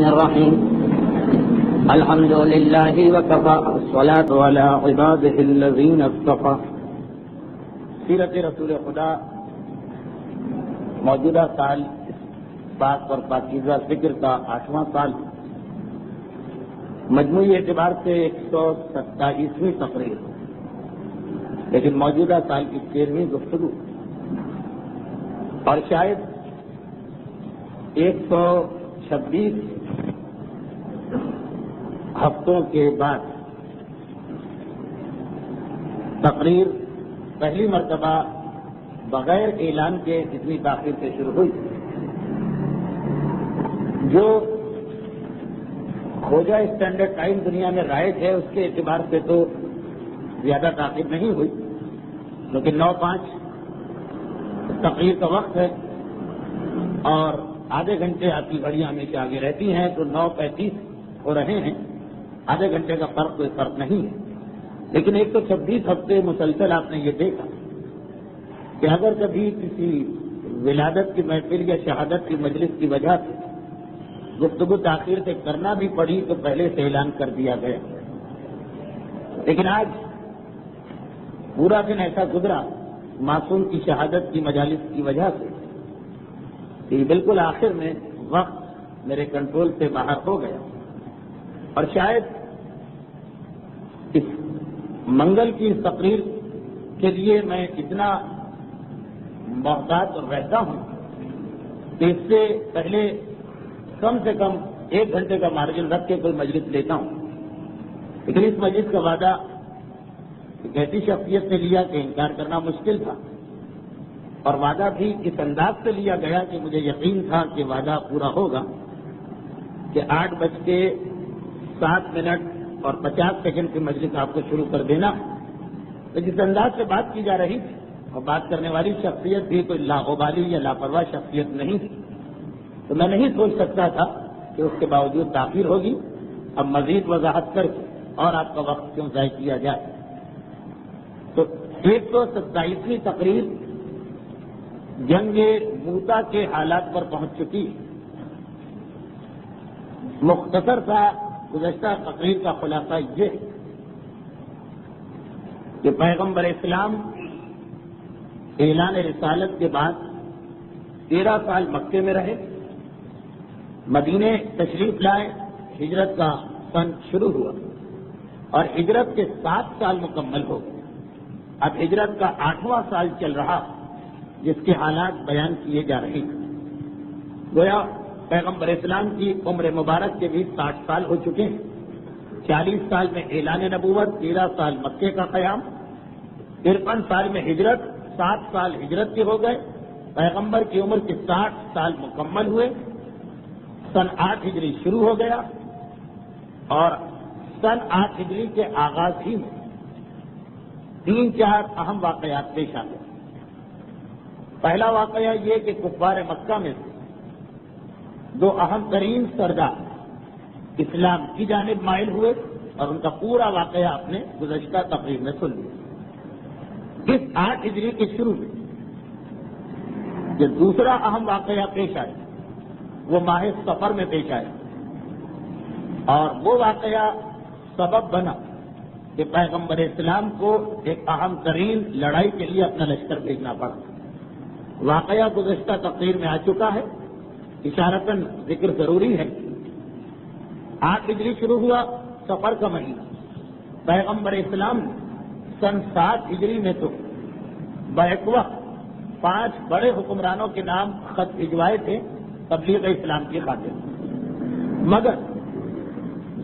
الرحيم الحمد لله وكفى الصلاة على عباده الذين اصطفى. سیرت رسول خدا موجودہ سال پاک اور پاکیزہ ذکر کا 8واں سال، مجموعی اعتبار سے 127ویں تقریر، لیکن موجودہ سال کی 13ویں گفتگو، اور شاید 126 ہفتوں کے بعد تقریر پہلی مرتبہ بغیر اعلان کے اتنی تاخیر سے شروع ہوئی، جو کھوجا اسٹینڈرڈ ٹائم دنیا میں رائج ہے اس کے اعتبار سے تو زیادہ تاخیر نہیں ہوئی، لیکن 9:05 تقریر کا وقت ہے اور آدھے گھنٹے آپ کی گھڑیاں ہمیشہ آگے رہتی ہیں، تو 9:35 ہو رہے ہیں، آدھے گھنٹے کا فرق کوئی فرق نہیں ہے. لیکن 126 ہفتے مسلسل آپ نے یہ دیکھا کہ اگر کبھی کسی ولادت کی محفل یا شہادت کی مجلس کی وجہ سے گفتگو تاخیر سے کرنا بھی پڑی تو پہلے سے اعلان کر دیا گیا. لیکن آج پورا دن ایسا گزرا معصوم کی شہادت کی مجالس کی وجہ سے کہ بالکل آخر میں وقت میرے کنٹرول سے باہر ہو گیا، اور شاید اس منگل کی تقریر کے لیے میں اتنا محتاط رہتا ہوں کہ اس سے پہلے کم سے کم 1 گھنٹے کا مارجن رکھ کے کوئی مجلس لیتا ہوں. لیکن اس مجلس کا وعدہ ایک ایسی شخصیت نے لیا کہ انکار کرنا مشکل تھا، اور وعدہ بھی اس انداز سے لیا گیا کہ مجھے یقین تھا کہ وعدہ پورا ہوگا کہ 8:07 اور 50 سیکنڈ کی مجلس آپ کو شروع کر دینا. تو جس انداز سے بات کی جا رہی تھی اور بات کرنے والی شخصیت بھی کوئی لاغبالی یا لاپرواہ شخصیت نہیں تھی، تو میں نہیں سوچ سکتا تھا کہ اس کے باوجود تاخیر ہوگی. اب مزید وضاحت کر کے اور آپ کا وقت کیوں ضائع کیا جائے. تو 127ویں تقریر جنگ موتا کے حالات پر پہنچ چکی. مختصر سا گزشتہ تقریر کا خلاصہ یہ ہے کہ پیغمبر اسلام اعلان رسالت کے بعد 13 سال مکے میں رہے، مدینے تشریف لائے، ہجرت کا سن شروع ہوا اور ہجرت کے 7 سال مکمل ہو گئے. اب ہجرت کا 8واں سال چل رہا جس کے حالات بیان کیے جا رہے ہیں. گویا پیغمبر اسلام کی عمر مبارک کے بھی 60 سال ہو چکے ہیں. 40 سال میں اعلان نبوت، 13 سال مکے کا قیام، 53 سال میں ہجرت، 7 سال ہجرت کے ہو گئے. پیغمبر کی عمر کے 60 سال مکمل ہوئے. سن 8 ہجری شروع ہو گیا اور سن 8 ہجری کے آغاز ہی میں 3-4 اہم واقعات پیش آ گئے. پہلا واقعہ یہ کہ کفار مکہ میں سے 2 اہم ترین سردار اسلام کی جانب مائل ہوئے اور ان کا پورا واقعہ آپ نے گزشتہ تقریر میں سن لیا. اس 8 ہجری کے شروع میں جو دوسرا اہم واقعہ پیش آیا وہ ماہ سفر میں پیش آیا، اور وہ واقعہ سبب بنا کہ پیغمبر اسلام کو ایک اہم ترین لڑائی کے لیے اپنا لشکر بھیجنا پڑا. واقعہ گزشتہ تقریر میں آ چکا ہے، اشارتاً ذکر ضروری ہے. 8 ہجری شروع ہوا، سفر کا مہینہ. پیغمبر اسلام سن 7 ہجری میں تو بیک وقت 5 بڑے حکمرانوں کے نام خط بھجوائے تھے تبلیغ اسلام کی خاطر، مگر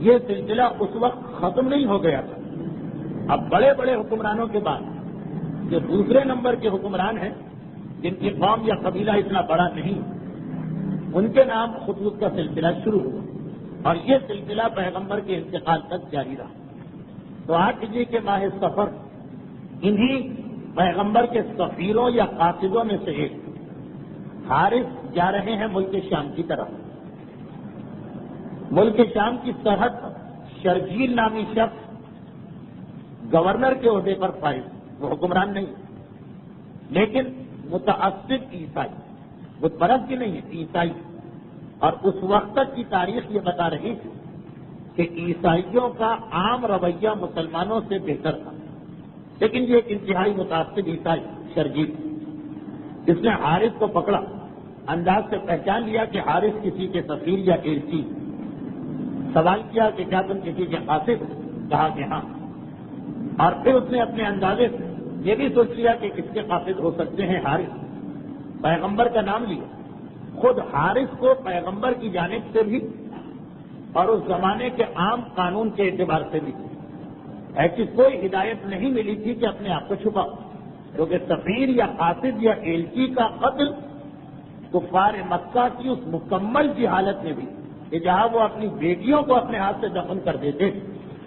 یہ سلسلہ اس وقت ختم نہیں ہو گیا تھا. اب بڑے بڑے حکمرانوں کے بعد جو دوسرے نمبر کے حکمران ہیں جن کی قوم یا قبیلہ اتنا بڑا نہیں، ان کے نام خطوط کا سلسلہ شروع ہوا اور یہ سلسلہ پیغمبر کے انتقال تک جاری رہا. تو 8 ہجری کے ماہ سفر انہی پیغمبر کے سفیروں یا قاصدوں میں سے ایک حارث جا رہے ہیں ملک شام کی طرف. ملک شام کی سرحد پر شرجیل نامی شخص گورنر کے عہدے پر فائز، وہ حکمران نہیں لیکن متعصب عیسائی، بت پرست کی نہیں ہے، عیسائی. اور اس وقت تک کی تاریخ یہ بتا رہی تھی کہ عیسائیوں کا عام رویہ مسلمانوں سے بہتر تھا، لیکن یہ ایک انتہائی متعصب عیسائی شرجیل جس نے حارث کو پکڑا، انداز سے پہچان لیا کہ حارث کسی کے سفیر یا ایلچی، سوال کیا کہ کیا تم کسی کے قاصد؟ کہا کہ ہاں، اور پھر اس نے اپنے اندازے سے یہ بھی سوچ لیا کہ کس کے قاصد ہو سکتے ہیں حارث، پیغمبر کا نام لیا، خود حارث کو پیغمبر کی جانب سے بھی اور اس زمانے کے عام قانون کے اعتبار سے بھی ایسی کوئی ہدایت نہیں ملی تھی کہ اپنے آپ کو چھپاؤ، کیونکہ سفیر یا قاصد یا ایلچی کا قتل کفار مکہ کی اس مکمل جہالت میں بھی کہ جہاں وہ اپنی بیٹیوں کو اپنے ہاتھ سے دفن کر دیتے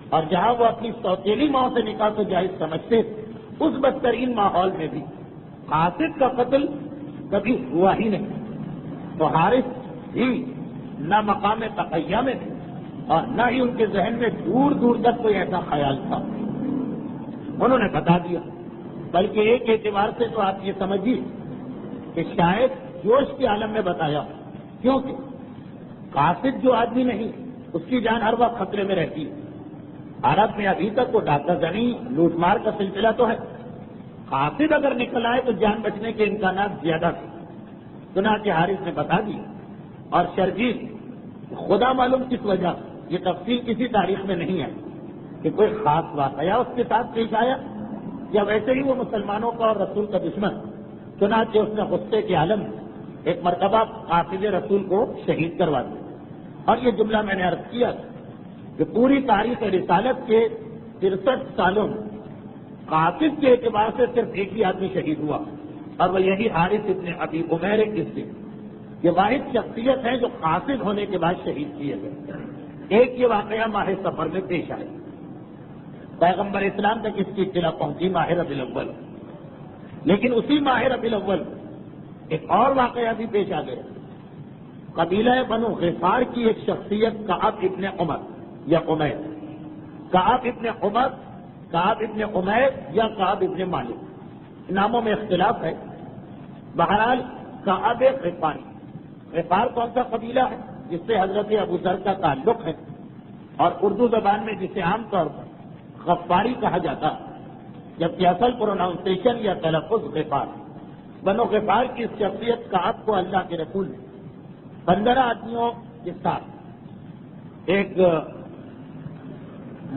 اور جہاں وہ اپنی سوتیلی ماں سے نکاح کو جائز سمجھتے، اس بدترین ماحول میں بھی قاصد کا قتل کبھی ہوا ہی نہیں۔ تو حارث بھی نہ مقام تقیہ میں تھے اور نہ ہی ان کے ذہن میں دور دور تک کوئی ایسا خیال تھا، انہوں نے بتا دیا۔ بلکہ ایک اعتبار سے تو آپ یہ سمجھیے کہ شاید جوش کے عالم میں بتایا، کیونکہ قاصد جو آدمی نہیں اس کی جان ہر وقت خطرے میں رہتی ہے۔ عرب میں ابھی تک وہ ڈاکہ زنی لوٹ مار کا سلسلہ تو ہے، قاصد اگر نکل آئے تو جان بچنے کے امکانات زیادہ تھے۔ چنانچہ حارث نے بتا دیا، اور شرجیل خدا معلوم کس وجہ، یہ تفصیل کسی تاریخ میں نہیں ہے کہ کوئی خاص واقعہ اس کے ساتھ پیش آیا یا ویسے ہی وہ مسلمانوں کا اور رسول کا دشمن، چنانچہ اس نے غصے کے عالم میں ایک مرتبہ قاصد رسول کو شہید کروا دیا۔ اور یہ جملہ میں نے عرض کیا کہ پوری تاریخ رسالت کے 63 سالوں میں قاصد کے اعتبار سے صرف ایک ہی آدمی شہید ہوا، اور وہ یہی حارث ابن ابی عمیر قصے، یہ واحد شخصیت ہے جو قاصد ہونے کے بعد شہید کیے گئے۔ ایک یہ واقعہ ماہ سفر میں پیش آیا، پیغمبر اسلام تک اس کی اطلاع پہنچی ماہ ربیع الاول، لیکن اسی ماہ ربیع الاول ایک اور واقعہ بھی پیش آ گیا۔ قبیلہ بنو غفار کی ایک شخصیت کعب ابن عمر یا عمیر، کعب ابن عمر، کعب ابن عمیر یا کعب ابن مالک، ناموں میں اختلاف ہے۔ بہرحال کعب غفاری، غفار کون سا قبیلہ ہے جس سے حضرت ابو ذر کا تعلق ہے، اور اردو زبان میں جسے عام طور پر غفاری کہا جاتا ہے، جبکہ اصل پروناؤنسیشن یا تلفظ غفار۔ بنو غفار کی اس شخصیت کعب کو اللہ کے رسول نے 15 آدمیوں کے ساتھ ایک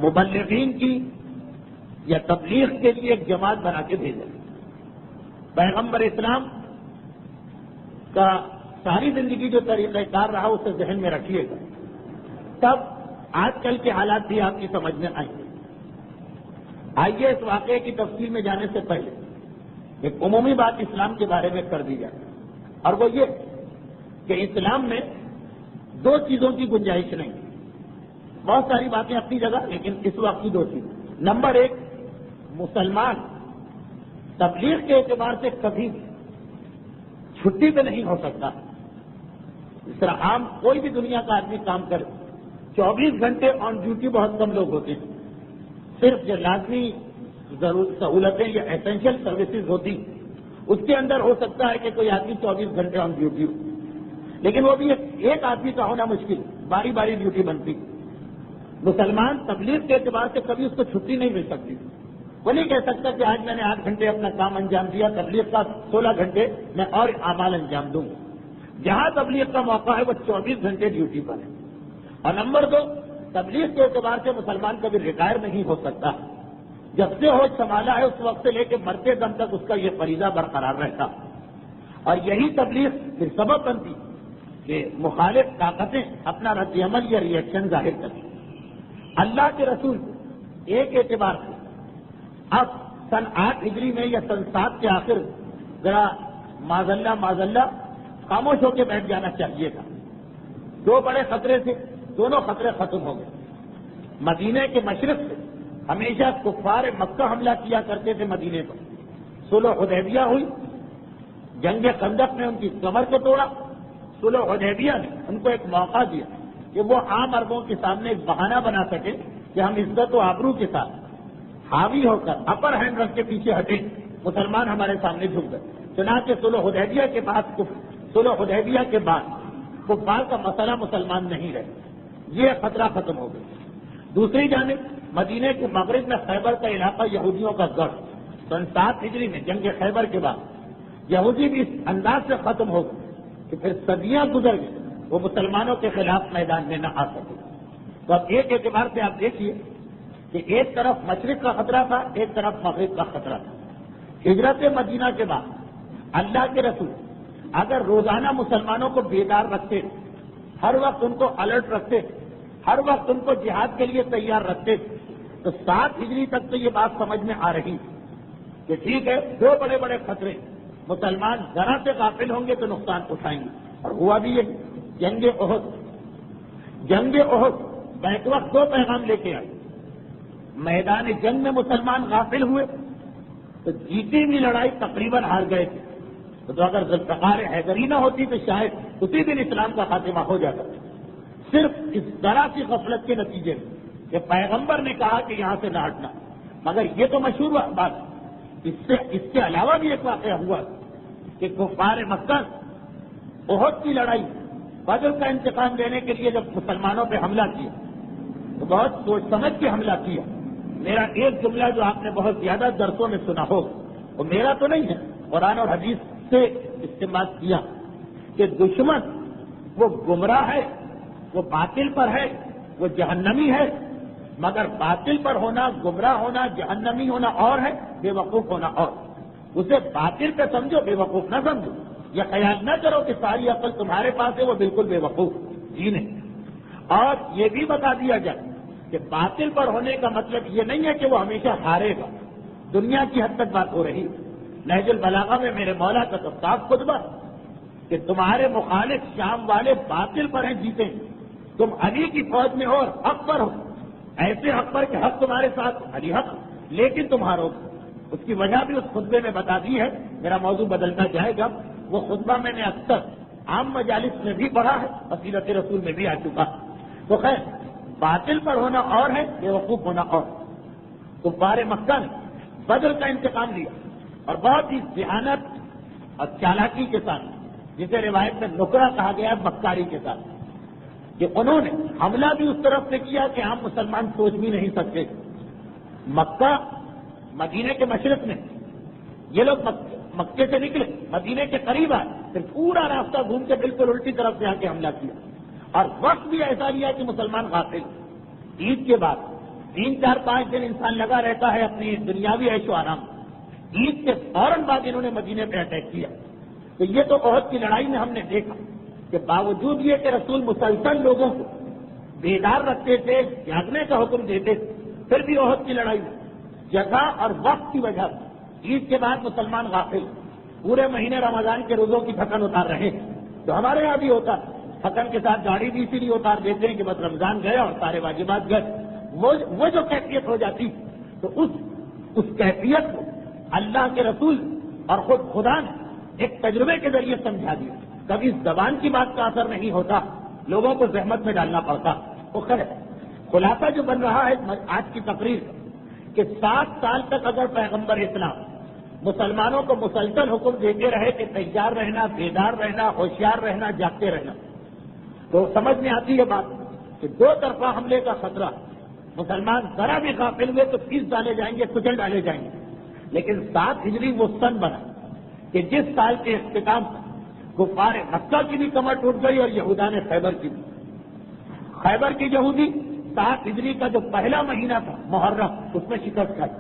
مبلغین کی یا تبلیغ کے لیے ایک جماعت بنا کے بھیجا۔ پیغمبر اسلام کا ساری زندگی جو طریقہ کار رہا اسے ذہن میں رکھیے گا، تب آج کل کے حالات بھی آپ کی سمجھ میں آئیں گے۔ آئیے اس واقعے کی تفصیل میں جانے سے پہلے ایک عمومی بات اسلام کے بارے میں کر دی جائے، اور وہ یہ کہ اسلام میں 2 چیزوں کی گنجائش نہیں، بہت ساری باتیں اپنی جگہ، لیکن اس وقت کی 2 چیزیں۔ نمبر 1، مسلمان تبلیغ کے اعتبار سے کبھی چھٹی پہ نہیں ہو سکتا۔ اس طرح عام کوئی بھی دنیا کا آدمی کام کرے 24 گھنٹے آن ڈیوٹی بہت کم لوگ ہوتے ہیں، صرف جو لازمی سہولتیں یا ایسینشل سروسز ہوتی اس کے اندر ہو سکتا ہے کہ کوئی آدمی 24 گھنٹے آن ڈیوٹی ہو، لیکن وہ بھی ایک آدمی کا ہونا مشکل، باری باری ڈیوٹی بنتی۔ مسلمان تبلیغ کے اعتبار سے کبھی اس کو چھٹی نہیں مل سکتی، وہ نہیں کہہ سکتا کہ آج میں نے 8 گھنٹے اپنا کام انجام دیا، تبلیغ کا 16 گھنٹے میں اور اعمال انجام دوں گا۔ جہاں تبلیغ کا موقع ہے وہ 24 گھنٹے ڈیوٹی پر ہے۔ اور نمبر 2، تبلیغ کے اعتبار سے مسلمان کبھی ریٹائر نہیں ہو سکتا، جب سے ہوش سنبھالا ہے اس وقت سے لے کے مرتے دم تک اس کا یہ فریضہ برقرار رہتا، اور یہی تبلیغ پھر سبب بنتی کہ مخالف طاقتیں اپنا رد عمل یا ری ایکشن ظاہر کریں۔ اللہ کے رسول ایک اعتبار سے اب سن 8 ہجری میں یا سن 7 کے آخر ذرا معذلہ خاموش ہو کے بیٹھ جانا چاہیے تھا۔ 2 بڑے خطرے تھے، دونوں خطرے ختم ہو گئے۔ مدینے کے مشرق سے ہمیشہ کفار مکہ حملہ کیا کرتے تھے مدینے پر، صلح حدیبیہ ہوئی، جنگ خندق نے ان کی کمر کو توڑا، صلح حدیبیہ نے ان کو ایک موقع دیا کہ وہ عام عربوں کے سامنے ایک بہانہ بنا سکے کہ ہم عزت و آبرو کے ساتھ حاوی ہو کر اپر ہینڈ رکھ کے پیچھے ہٹے، مسلمان ہمارے سامنے جھک گئے۔ چنانچہ صلح حدیبیہ کے بعد کفار کا مسئلہ مسلمان نہیں رہے، یہ خطرہ ختم ہو گیا۔ دوسری جانب مدینے کے مغرب میں خیبر کا علاقہ یہودیوں کا گڑھ، سن 7 ہجری میں جنگ خیبر کے بعد یہودی بھی اس انداز سے ختم ہو گئے کہ پھر صدیاں گزر گئی، وہ مسلمانوں کے خلاف میدان میں نہ آ سکے۔ تو اب ایک اعتبار سے آپ دیکھیے کہ ایک طرف مشرق کا خطرہ تھا، ایک طرف مغرب کا خطرہ تھا۔ ہجرت مدینہ کے بعد اللہ کے رسول اگر روزانہ مسلمانوں کو بیدار رکھتے، ہر وقت ان کو الرٹ رکھتے، ہر وقت ان کو جہاد کے لیے تیار رکھتے، تو 7 ہجری تک تو یہ بات سمجھ میں آ رہی کہ ٹھیک ہے 2 بڑے بڑے خطرے، مسلمان ذرا سے غافل ہوں گے تو نقصان اٹھائیں گے، اور ہوا بھی یہ جنگ احد بیک وقت 2 پیغام لے کے آئے۔ میدان جنگ میں مسلمان غافل ہوئے تو جیتی ہوئی لڑائی تقریباً ہار گئے تھے، تو اگر ذوالفقار حیدری نہ ہوتی تو شاید اسی دن اسلام کا خاتمہ ہو جاتا۔ صرف اس طرح کی غفلت کے نتیجے میں کہ پیغمبر نے کہا کہ یہاں سے نہ ہٹنا، مگر یہ تو مشہور بات، اس کے علاوہ بھی ایک واقعہ ہوا کہ کفار مکہ احد کی لڑائی بدر کا انتقام دینے کے لیے جب مسلمانوں پہ حملہ کیا تو بہت سوچ سمجھ کے حملہ کیا۔ میرا ایک جملہ جو آپ نے بہت زیادہ درسوں میں سنا ہو، وہ میرا تو نہیں ہے، قرآن اور حدیث سے استعمال کیا کہ دشمن وہ گمراہ ہے، وہ باطل پر ہے، وہ جہنمی ہے، مگر باطل پر ہونا، گمراہ ہونا، جہنمی ہونا اور ہے، بے وقوف ہونا اور۔ اسے باطل پہ سمجھو، بے وقوف نہ سمجھو۔ یہ خیال نہ کرو کہ ساری عقل تمہارے پاس ہے، وہ بالکل بے وقوف جی نہیں۔ اور یہ بھی بتا دیا جائے کہ باطل پر ہونے کا مطلب یہ نہیں ہے کہ وہ ہمیشہ ہارے گا، دنیا کی حد تک بات ہو رہی۔ نہج البلاغہ میں میرے مولا کا تو صاف خطبہ کہ تمہارے مخالف شام والے باطل پر ہیں، جیتے ہیں، تم علی کی فوج میں ہو اور حق پر ہو، ایسے حق پر کہ حق تمہارے ساتھ، علی حق، لیکن تم ہارو۔ اس کی وجہ بھی اس خطبے میں بتا دی ہے، میرا موضوع بدلتا جائے گا۔ وہ خطبہ میں نے اکثر عام مجالس میں بھی پڑھا ہے اور سیرت رسول میں بھی آ چکا۔ تو خیر، باطل پر ہونا اور ہے، بے وقوف ہونا اور۔ کفار مکہ نے بدر کا انتقام لیا اور بہت ہی ذہانت اور چالاکی کے ساتھ، جسے روایت میں نکرہ کہا گیا ہے، مکاری کے ساتھ، کہ انہوں نے حملہ بھی اس طرف سے کیا کہ عام مسلمان سوچ بھی نہیں سکتے۔ مکہ مدینے کے مشرق میں، یہ لوگ مکے سے نکلے، مدینے کے قریب آئے، پھر پورا راستہ گھوم کے بالکل الٹی طرف سے آ کے حملہ کیا، اور وقت بھی ایسا لیا کہ مسلمان غافل۔ عید کے بعد 3، 4، 5 دن انسان لگا رہتا ہے اپنی دنیاوی عیش و آرام، عید کے فوراً بعد انہوں نے مدینے پہ اٹیک کیا۔ تو یہ تو احد کی لڑائی میں ہم نے دیکھا کہ باوجود یہ کہ رسول مسلسل لوگوں کو بیدار رکھتے تھے، جاگنے کا حکم دیتے تھے، پھر بھی احد کی لڑائی میں جگہ اور وقت کی وجہ سے عید کے بعد مسلمان غافل، پورے مہینے رمضان کے روزوں کی تھکن اتار رہے ہیں۔ تو ہمارے یہاں بھی ہوتا، تھکن کے ساتھ گاڑی بھی اسی لیے اتار دیتے ہیں کہ بس رمضان گیا اور سارے واجبات گئے۔ وہ جو کیفیت ہو جاتی، تو اس کیفیت کو اللہ کے رسول اور خود خدا نے ایک تجربے کے ذریعے سمجھا دیا۔ کبھی زبان کی بات کا اثر نہیں ہوتا، لوگوں کو زحمت میں ڈالنا پڑتا۔ تو خیر، خلاصہ جو بن رہا ہے آج کی تقریر کہ 7 سال تک اگر پیغمبر اسلام مسلمانوں کو مسلسل حکم دیتے رہے کہ تیار رہنا، بیدار رہنا، ہوشیار رہنا، جاگتے رہنا، تو سمجھ میں آتی ہے بات کہ 2 طرفہ حملے کا خطرہ، مسلمان ذرا بھی غافل ہوئے تو پیس ڈالے جائیں گے، کچل ڈالے جائیں گے۔ لیکن 7 ہجری وہ سن بنا کہ جس سال کے اختتام کفار مکہ کی بھی کمر ٹوٹ گئی اور یہودا نے خیبر کی بھی۔ خیبر کی یہودی 7 ہجری کا جو پہلا مہینہ تھا محرم، اس میں شکست کھائی،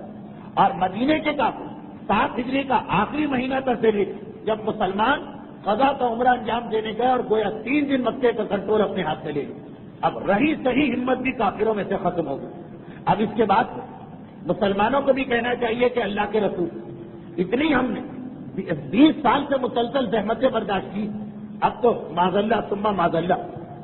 اور مدینے کے کافر 7 ہجری کا آخری مہینہ تک سے جب مسلمان قضا کا عمرہ انجام دینے گئے اور گویا 3 دن مکے کا کنٹرول اپنے ہاتھ میں لے لیا۔ اب رہی صحیح ہمت بھی کافروں میں سے ختم ہو گئی۔ اب اس کے بعد مسلمانوں کو بھی کہنا چاہیے کہ اللہ کے رسول، اتنی ہم نے 20 سال سے مسلسل زحمتیں برداشت کی، اب تو معذلہ ثم معذلہ،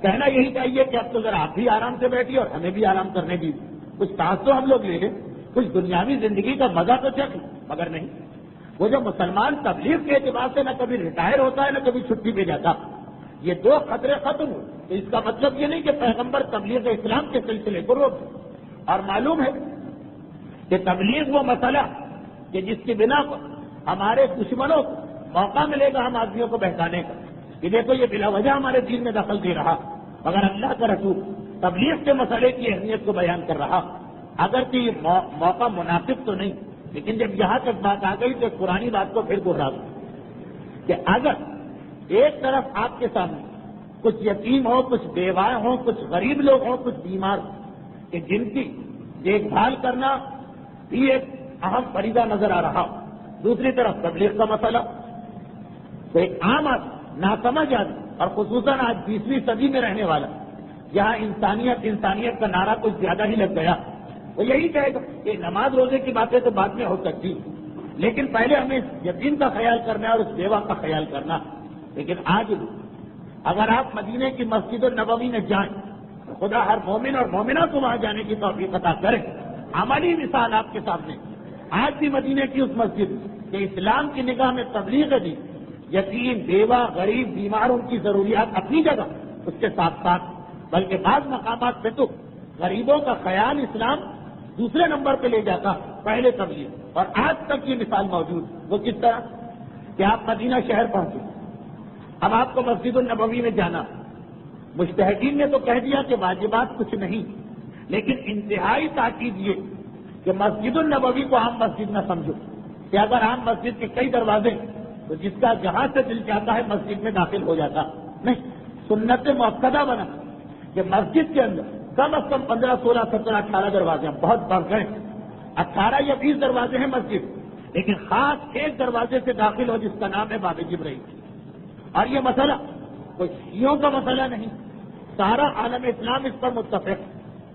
کہنا یہی چاہیے کہ اب تو ذرا آپ بھی آرام سے بیٹھیے اور ہمیں بھی آرام کرنے دیجیے، کچھ سانس تو ہم لوگ لے لیں، کچھ دنیاوی زندگی کا مزہ تو چکھ، مگر نہیں۔ وہ جو مسلمان تبلیغ کے اعتبار سے نہ کبھی ریٹائر ہوتا ہے نہ کبھی چھٹی پہ جاتا، یہ 2 خطرے ختم ہوئے، تو اس کا مطلب یہ نہیں کہ پیغمبر تبلیغ اسلام کے سلسلے کو روک دے۔ اور معلوم ہے کہ تبلیغ وہ مسئلہ کہ جس کی بنا پر ہمارے دشمنوں کو موقع ملے گا ہم آدمیوں کو بہکانے کا، کہ دیکھو یہ بلا وجہ ہمارے دین میں دخل دے رہا، مگر اللہ کا رسول تبلیغ کے مسئلے کی اہمیت کو بیان کر رہا، اگرچہ یہ موقع مناسب تو نہیں، لیکن جب یہاں تک بات آ گئی تو پرانی بات کو پھر دوہرا دوں کہ اگر ایک طرف آپ کے سامنے کچھ یتیم ہو، کچھ بیوہ ہوں، کچھ غریب لوگ ہوں، کچھ بیمار ہوں کہ جن کی دیکھ بھال کرنا بھی ایک اہم فریضہ نظر آ رہا، دوسری طرف تبلیغ کا مسئلہ، تو ایک عام ناسمجھ آدمی اور خصوصاً آج 20ویں صدی میں رہنے والا، جہاں انسانیت کا نعرہ کچھ زیادہ ہی لگ گیا، وہ یہی کہے گا کہ نماز روزے کی باتیں تو بعد میں ہو سکتی، لیکن پہلے ہمیں اس یتیم کا خیال کرنا ہے اور اس بیوہ کا خیال کرنا۔ لیکن آج اگر آپ مدینے کی مسجد النبوی میں جائیں، خدا ہر مومن اور مومنہ کو وہاں جانے کی توفیق عطا کرے۔ عملی مثال آپ کے سامنے آج بھی مدینے کی اس مسجد کہ اسلام کی نگاہ میں تبلیغ دی، یتیم، بیوہ، غریب، بیماروں کی ضروریات اپنی جگہ، اس کے ساتھ ساتھ بلکہ بعض مقامات پہ تو غریبوں کا خیال اسلام دوسرے نمبر پہ لے جاتا، پہلے تبلیغ، اور آج تک یہ مثال موجود۔ وہ کس طرح کہ آپ مدینہ شہر پہنچے، اب آپ کو مسجد النبوی میں جانا، مجتہدین نے تو کہہ دیا کہ واجبات کچھ نہیں، لیکن انتہائی تاکید یہ کہ مسجد النبوی کو عام مسجد نہ سمجھو کہ اگر عام مسجد کے کئی دروازے تو جس کا جہاں سے دل چاہتا ہے مسجد میں داخل ہو جاتا، نہیں، سنت مؤکدہ بنا کہ مسجد کے اندر کم از کم 15، 16، 17، 18 دروازے ہیں، بہت بڑھ گئے 18 یا 20 دروازے ہیں مسجد، لیکن خاص ایک دروازے سے داخل ہو جس کا نام ہے باب جبرائیل۔ اور یہ مسئلہ کوئی شیعوں کا مسئلہ نہیں، سارا عالم اسلام اس پر متفق،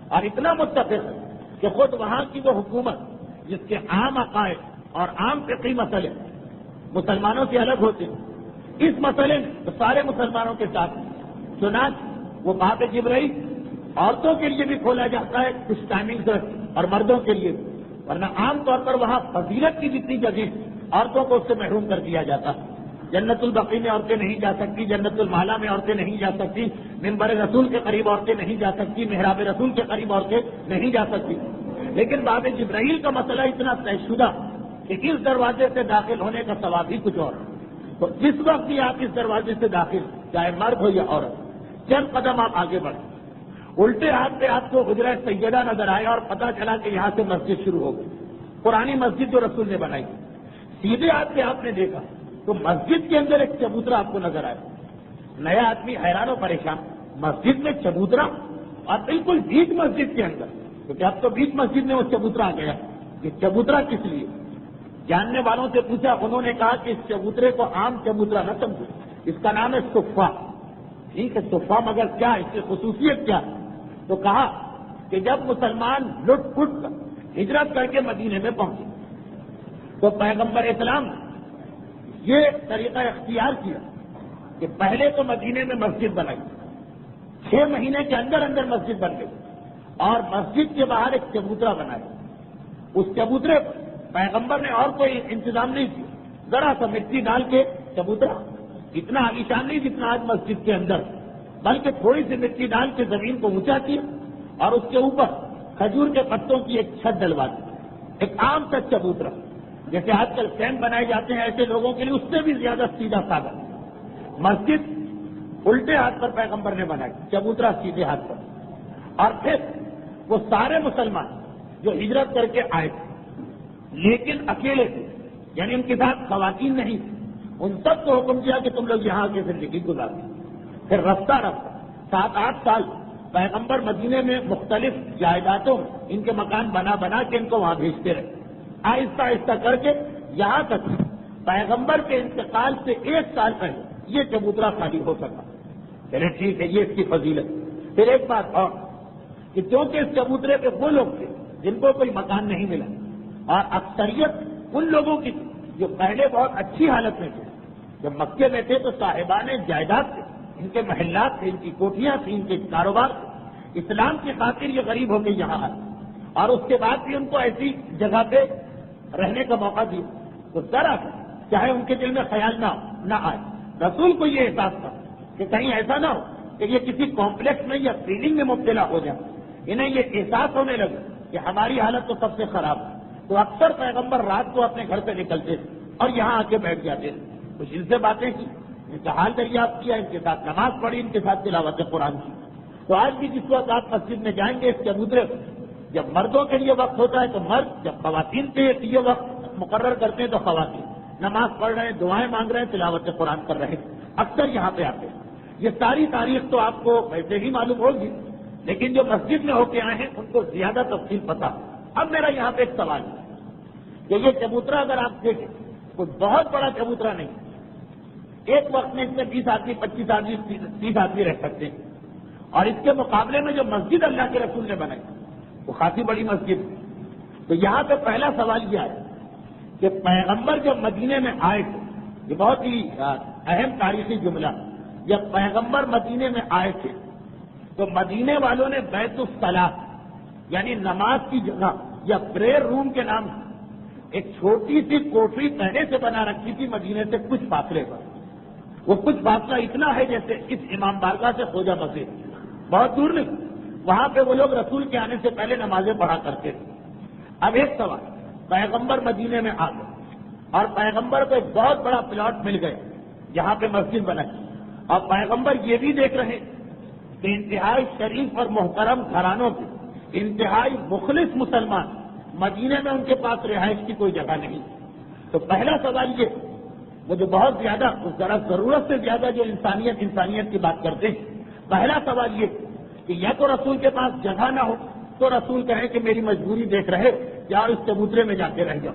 اور اتنا متفق ہے کہ خود وہاں کی وہ حکومت جس کے عام عقائد اور عام فقہی مسئلے مسلمانوں سے الگ ہوتے ہیں، اس مسئلے میں تو سارے مسلمانوں کے ساتھ، چنانچہ وہ باب جبرائیل عورتوں کے لیے بھی کھولا جاتا ہے کچھ ٹائمنگ سے، اور مردوں کے لیے بھی، ورنہ عام طور پر وہاں فضیلت کی جتنی جگہ عورتوں کو اس سے محروم کر دیا جاتا۔ جنت البقیع میں عورتیں نہیں جا سکتی، جنت المالا میں عورتیں نہیں جا سکتی، منبر رسول کے قریب عورتیں نہیں جا سکتی، محراب رسول کے قریب عورتیں نہیں جا سکتی، لیکن باب جبرائیل کا مسئلہ اتنا طے شدہ کہ اس دروازے سے داخل ہونے کا ثواب ہی کچھ اور، تو جس وقت بھی آپ اس دروازے سے داخل، چاہے مرد ہو یا عورت، چند قدم آپ آگے بڑھیں، الٹے ہاتھ پہ آپ کو حجرہ سیدہ نظر آئے اور پتہ چلا کہ یہاں سے مسجد شروع ہو گئی، پرانی مسجد جو رسول نے بنائی، سیدھے ہاتھ پہ آپ نے دیکھا تو مسجد کے اندر ایک چبوترا آپ کو نظر آیا، نیا آدمی حیران و پریشان، مسجد میں چبوترا، اور بالکل بیچ مسجد کے اندر، کیونکہ اب تو بیچ مسجد میں وہ چبوترا آ گیا، یہ چبوترا کس لیے؟ جاننے والوں سے پوچھا، انہوں نے کہا کہ اس چبوترے کو عام چبوترا نہ سمجھو، اس کا نام ہے صفہ۔ ٹھیک ہے، صفہ، مگر کیا اس کی خصوصیت کیا؟ تو کہا کہ جب مسلمان لٹ پٹ کر ہجرت کر کے مدینے میں پہنچے تو پیغمبر اسلام نے یہ طریقہ اختیار کیا کہ پہلے تو مدینے میں مسجد بنائی، 6 مہینے کے اندر اندر مسجد بن گئی، اور مسجد کے باہر ایک چبوترا بنایا، اس چبوترے پر پیغمبر نے اور کوئی انتظام نہیں کیا، ذرا سا مٹی ڈال کے چبوترا، اتنا عالیشان نہیں جتنا آج مسجد کے اندر، بلکہ تھوڑی سی مٹی ڈال کے زمین کو اونچا کیا اور اس کے اوپر کھجور کے پتوں کی ایک چھت ڈلوا دی، ایک عام سا چبوترا، جیسے آج کل کیمپ بنائے جاتے ہیں ایسے لوگوں کے لیے، اس سے بھی زیادہ سیدھا سادہ مسجد الٹے ہاتھ پر پیغمبر نے بنائی، چبوترا سیدھے ہاتھ پر، اور پھر وہ سارے مسلمان جو ہجرت کر کے آئے تھے لیکن اکیلے تھے، یعنی ان کے ساتھ خواتین نہیں تھی، ان سب کو حکم دیا کہ تم لوگ یہاں کے زندگی گزارو۔ پھر رفتہ رفتہ 7-8 سال پیغمبر مدینے میں مختلف جائیدادوں ان کے مکان بنا بنا کے ان کو وہاں بھیجتے رہے، آہستہ آہستہ کر کے یہاں تک پیغمبر کے انتقال سے 1 سال پہلے یہ چبوترا خالی ہو سکا۔ چلے ٹھیک ہے، یہ اس کی فضیلت۔ پھر ایک بات اور کہ کیونکہ اس چبوترے پہ وہ لوگ تھے جن کو کوئی مکان نہیں ملا، اور اکثریت ان لوگوں کی جو پہلے بہت اچھی حالت میں تھے، جب مکے میں تھے تو صاحبان جائیداد تھے، ان کے محلات تھے، ان کی کوٹھیاں تھیں، ان کے کاروبار تھے، اسلام کی خاطر یہ غریب ہو کے یہاں آئے، اور اس کے بعد بھی ان کو ایسی جگہ پہ رہنے کا موقع دیا، تو ذرا چاہے ان کے دل میں خیال نہ آئے، رسول کو یہ احساس تھا کہ کہیں ایسا نہ ہو کہ یہ کسی کمپلیکس میں یا فیلنگ میں مبتلا ہو جائے، انہیں یہ احساس ہونے لگا کہ ہماری حالت تو سب سے خراب ہے، تو اکثر پیغمبر رات کو اپنے گھر سے نکلتے تھے اور یہاں آ کے بیٹھ جاتے تھے، کچھ ان سے باتیں کی، ان کا حال دریافت کیا، ان کے ساتھ نماز پڑھی، ان کے ساتھ تلاوت قرآن کی. تو آج بھی جس وقت آپ مسجد میں جائیں گے اس چبوترے، جب مردوں کے لیے وقت ہوتا ہے تو مرد، جب خواتین کے لیے وقت مقرر کرتے ہیں تو خواتین نماز پڑھ رہے ہیں، دعائیں مانگ رہے ہیں، تلاوت قرآن کر رہے ہیں، اکثر یہاں پہ آتے ہیں. یہ ساری تاریخ تو آپ کو ویسے ہی معلوم ہوگی، لیکن جو مسجد میں ہو کے آئے ہیں ان کو زیادہ تفصیل پتا. اب میرا یہاں پہ ایک سوال ہے کہ یہ چبوترا اگر آپ دیکھیں کوئی بہت بڑا چبوترا نہیں، ایک وقت میں اس میں 20 آدمی 25 آدمی 30 آدمی رہ سکتے ہیں، اور اس کے مقابلے میں جو مسجد اللہ کے رسول نے بنائی وہ خاصی بڑی مسجد. تو یہاں پہ پہلا سوال یہ ہے کہ پیغمبر جب مدینے میں آئے تھے، یہ بہت ہی اہم تاریخی جملہ، جب پیغمبر مدینے میں آئے تھے تو مدینے والوں نے بیت الصلاح یعنی نماز کی جگہ یا پریئر روم کے نام سے ایک چھوٹی سی کوٹری پہلے سے بنا رکھی تھی مدینے سے کچھ فاصلے پر. وہ کچھ فاصلہ اتنا ہے جیسے اس امام بارگاہ سے خوجہ مسجد، بہت دور نہیں. وہاں پہ وہ لوگ رسول کے آنے سے پہلے نمازیں پڑھا کرتے تھے. اب ایک سوال، پیغمبر مدینے میں آ گئے اور پیغمبر کو ایک بہت بڑا پلاٹ مل گیا جہاں پہ مسجد بنائی، اور پیغمبر یہ بھی دیکھ رہے کہ انتہائی شریف اور محترم گھرانوں کے انتہائی مخلص مسلمان مدینے میں ان کے پاس رہائش کی کوئی جگہ نہیں. تو پہلا سوال یہ، وہ جو بہت زیادہ ذرا ضرورت سے زیادہ جو انسانیت کی بات کرتے ہیں، پہلا سوال یہ کہ یا تو رسول کے پاس جگہ نہ ہو تو رسول کہیں کہ میری مجبوری دیکھ رہے یا اس چبوترے میں جا کے رہ جاؤ.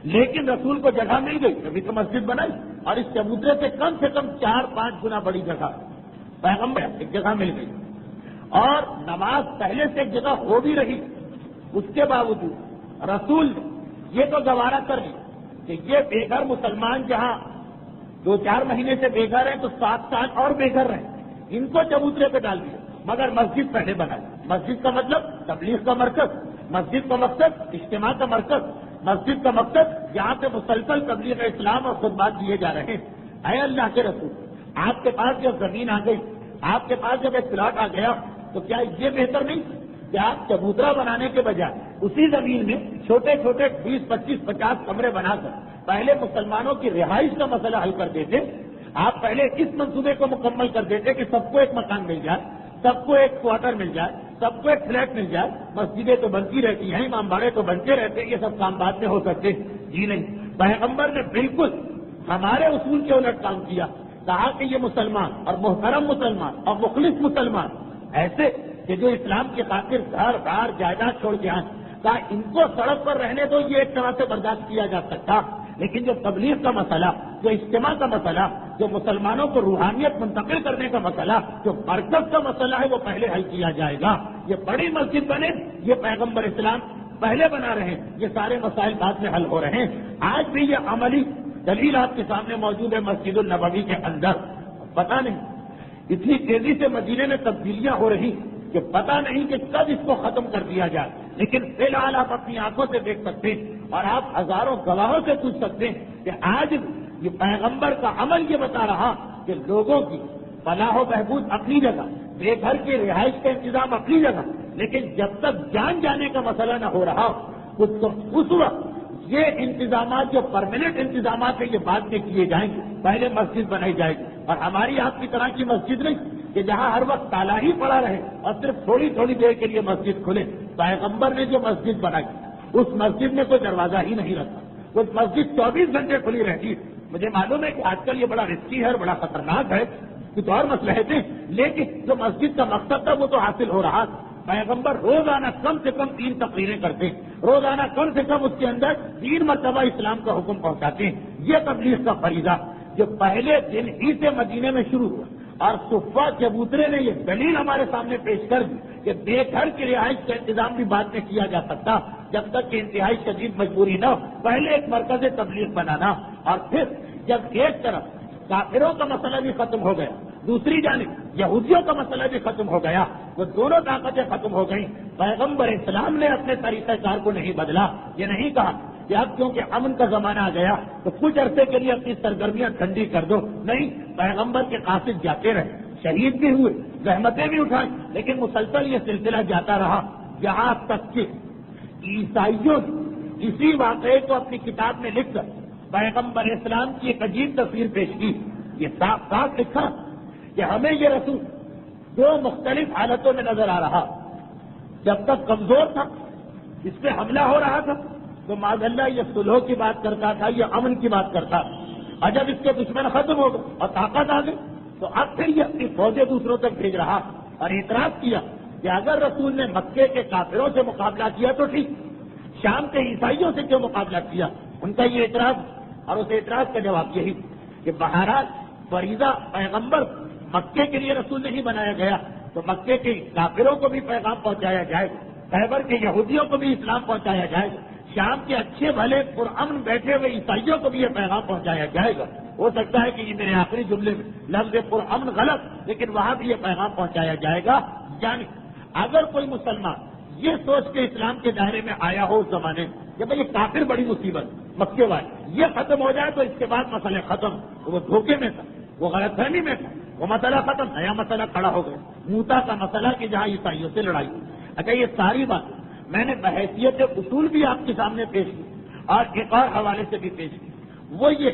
لیکن رسول کو جگہ مل گئی، ابھی تو مسجد بنائی، اور اس چبوترے سے کم 4-5 گنا بڑی جگہ پیغمبر ایک جگہ مل گئی، اور نماز پہلے سے ایک جگہ ہو بھی رہی. اس کے باوجود رسول نے یہ تو گوارا کر لی کہ یہ بے گھر مسلمان جہاں 2-4 مہینے سے بے گھر ہیں تو 7 سال اور بے گھر رہے، ان کو چبوترے پہ ڈال دیا، مگر مسجد پہلے بنائی. مسجد کا مطلب تبلیغ کا مرکز، مسجد کا مقصد اجتماع کا مرکز، مسجد کا مقصد جہاں پہ مسلسل تبلیغ اسلام اور خطبات دیے جا رہے ہیں. اے اللہ کے رسول، آپ کے پاس جب زمین آ گئی، آپ کے پاس جب ایک پلاٹ آ گیا، تو کیا یہ بہتر نہیں کہ آپ چبوترا بنانے کے بجائے اسی زمین میں چھوٹے چھوٹے 20, 25, 50 کمرے بنا کر پہلے مسلمانوں کی رہائش کا مسئلہ حل کر دیتے؟ آپ پہلے اس منصوبے کو مکمل کر دیتے کہ سب کو ایک مکان مل جائے، سب کو ایک کوارٹر مل جائے، سب کو ایک فلیٹ مل جائے. مسجدیں تو بنتی رہتی ہیں، امام باڑے تو بنتے رہتے ہیں، یہ سب کام بعد میں ہو سکتے. جی نہیں، پیغمبر نے بالکل ہمارے اصول کے الٹ کام کیا. کہا کہ یہ مسلمان اور محترم مسلمان اور مخلص مسلمان ایسے کہ جو اسلام کی خاطر گھر بار جائیداد چھوڑ کے آئیں، کہا ان کو سڑک پر رہنے دو، یہ ایک طرح سے برداشت کیا جا سکتا، لیکن جو تبلیغ کا مسئلہ، جو اجتماع کا مسئلہ، جو مسلمانوں کو روحانیت منتقل کرنے کا مسئلہ، جو مرکز کا مسئلہ ہے، وہ پہلے حل کیا جائے گا. یہ بڑی مسجد بنے، یہ پیغمبر اسلام پہلے بنا رہے ہیں، یہ سارے مسائل بعد میں حل ہو رہے ہیں. آج بھی یہ عملی دلیل آپ کے سامنے موجود ہے مسجد النبوی کے اندر. پتہ نہیں اتنی تیزی سے مدینے میں تبدیلیاں ہو رہی کہ پتہ نہیں کہ کب اس کو ختم کر دیا جائے، لیکن فی الحال آپ اپنی آنکھوں سے دیکھ سکتے ہیں اور آپ ہزاروں گواہوں سے پوچھ سکتے ہیں کہ آج یہ پیغمبر کا عمل یہ بتا رہا کہ لوگوں کی فلاح و بہبود اپنی جگہ، بے گھر کی رہائش کا انتظام اپنی جگہ، لیکن جب تک جان جانے کا مسئلہ نہ ہو رہا اس وقت یہ انتظامات جو پرماننٹ انتظامات ہیں یہ بعد میں کیے جائیں گے، پہلے مسجد بنائی جائے گی. اور ہماری آپ کی طرح کی مسجد نہیں کہ جہاں ہر وقت تالا ہی پڑا رہے اور صرف تھوڑی تھوڑی دیر کے لیے مسجد کھلے. پیغمبر نے جو مسجد بنائی اس مسجد میں کوئی دروازہ ہی نہیں رکھا، وہ مسجد 24 گھنٹے کھلی رہتی. مجھے معلوم ہے کہ آج کل یہ بڑا رسکی ہے، بڑا خطرناک ہے، کچھ اور مسئلے تھے، لیکن جو مسجد کا مقصد تھا وہ تو حاصل ہو رہا. پیغمبر روزانہ کم سے کم 3 تقریریں کرتے ہیں، روزانہ کم سے کم اس کے اندر 3 مرتبہ اسلام کا حکم پہنچاتے ہیں. یہ تبلیغ کا فریضہ جو پہلے دن ہی سے مدینے میں شروع ہوا، اور صفہ چبوترے نے یہ دلیل ہمارے سامنے پیش کر دی کہ بے گھر کی رہائش کا انتظام بھی بعد میں کیا جا سکتا جب تک کہ انتہائی شدید مجبوری نہ ہو. پہلے ایک مرکز تبلیغ بنانا، اور پھر جب ایک طرف کافروں کا مسئلہ بھی ختم ہو گیا، دوسری جانب یہودیوں کا مسئلہ بھی ختم ہو گیا، وہ دونوں طاقتیں ختم ہو گئیں. پیغمبر اسلام نے اپنے طریقہ کار کو نہیں بدلا. یہ نہیں کہا کہ اب کیونکہ امن کا زمانہ آ گیا تو کچھ عرصے کے لیے اپنی سرگرمیاں ٹھنڈی کر دو. نہیں، پیغمبر کے قاصد جاتے رہے، شہید بھی ہوئے، زحمتیں بھی اٹھائیں، لیکن مسلسل یہ سلسلہ جاتا رہا، یہاں تک کہ عیسائیوں نے اسی واقعے کو اپنی کتاب میں لکھ کر پیغمبر اسلام کی ایک عجیب تصویر پیش کی. یہ صاف صاف لکھا کہ ہمیں یہ رسول دو مختلف حالتوں میں نظر آ رہا. جب تک کمزور تھا، اس پہ حملہ ہو رہا تھا تو معاذ اللہ یہ صلح کی بات کرتا تھا، یہ امن کی بات کرتا تھا. اور جب اس کے دشمن ختم ہو گئے اور طاقت آ گئی تو اب پھر یہ اپنی فوجیں دوسروں تک بھیج رہا اور اعتراض کیا کہ اگر رسول نے مکے کے کافروں سے مقابلہ کیا تو ٹھیک، شام کے عیسائیوں سے کیوں مقابلہ کیا؟ ان کا یہ اعتراض. اور اس اعتراض کا جواب یہی کہ بہرحال فریضہ پیغمبر مکے کے لیے رسول نہیں بنایا گیا تو مکے کے کافروں کو بھی پیغام پہنچایا جائے گا، خیبر کے یہودیوں کو بھی اسلام پہنچایا جائے گا، شام کے اچھے بھلے پرامن بیٹھے ہوئے عیسائیوں کو بھی یہ پیغام پہنچایا جائے گا. ہو سکتا ہے کہ یہ میرے آخری جملے میں لفظ پرامن غلط، لیکن وہاں بھی یہ پیغام پہنچایا جائے گا. یعنی اگر کوئی مسلمان یہ سوچ کے اسلام کے دائرے میں آیا ہو اس زمانے میں کہ بھائی یہ کافر بڑی مصیبت مکے والے، یہ ختم ہو جائے تو اس کے بعد مسئلہ ختم، تو وہ دھوکے میں تھا، وہ غلط فہمی میں تھا، وہ مسئلہ ختم، نیا مسئلہ کھڑا ہو گیا، موتا کا مسئلہ کہ جہاں عیسائیوں سے لڑائی. اچھا، یہ ساری بات میں نے بحیثیت اصول بھی آپ کے سامنے پیش کی اور ایک اور حوالے سے بھی پیش کی. وہ یہ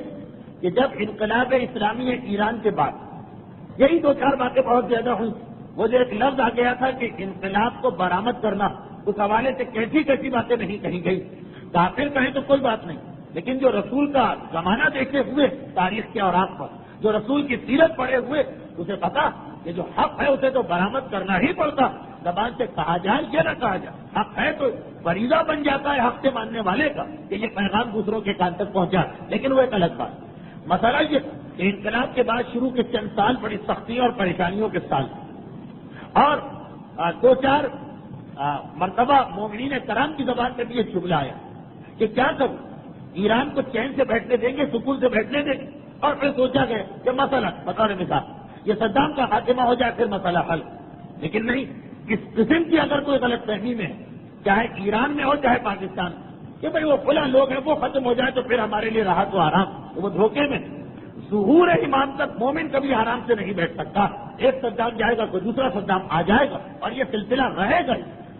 کہ جب انقلاب اسلامی ایران کے بعد یہی دو چار باتیں بہت زیادہ ہوئی. وہ جو ایک لفظ آ گیا تھا کہ انقلاب کو برآمد کرنا، اس حوالے سے کیسی کیسی باتیں نہیں کہی گئی. کافر کہیں تو کوئی بات نہیں، لیکن جو رسول کا زمانہ دیکھے ہوئے تاریخ کے اوراق پر، جو رسول کی سیرت پڑے ہوئے، اسے پتا کہ جو حق ہے اسے تو برآمد کرنا ہی پڑتا. زبان سے کہا جائے یا نہ کہا جائے، حق ہے تو فریضہ بن جاتا ہے حق سے ماننے والے کا کہ یہ پیغام دوسروں کے کان تک پہنچا. لیکن وہ ایک الگ بات. مسئلہ یہ کہ انقلاب کے بعد شروع کے چند سال بڑی سختیوں اور پریشانیوں کے سال، اور دو چار مرتبہ مومنین کرام کی زبان میں بھی یہ جملہ آیا کہ کیا کروں، ایران کو چین سے بیٹھنے دیں گے، سکون سے بیٹھنے دیں گے. اور پھر سوچا گیا کہ مسئلہ بطور مثال یہ صدام کا خاتمہ ہو جائے پھر مسئلہ حل. لیکن نہیں، اس قسم کی اگر کوئی غلط فہمی میں ہے، چاہے ایران میں ہو چاہے پاکستان کہ بھائی وہ فلاں لوگ ہیں وہ ختم ہو جائے تو پھر ہمارے لیے راحت و آرام، تو وہ دھوکے میں. ظہور امام تک مومن کبھی آرام سے نہیں بیٹھ سکتا. ایک صدام جائے گا کوئی دوسرا صدام آ جائے گا اور یہ سلسلہ رہے گا.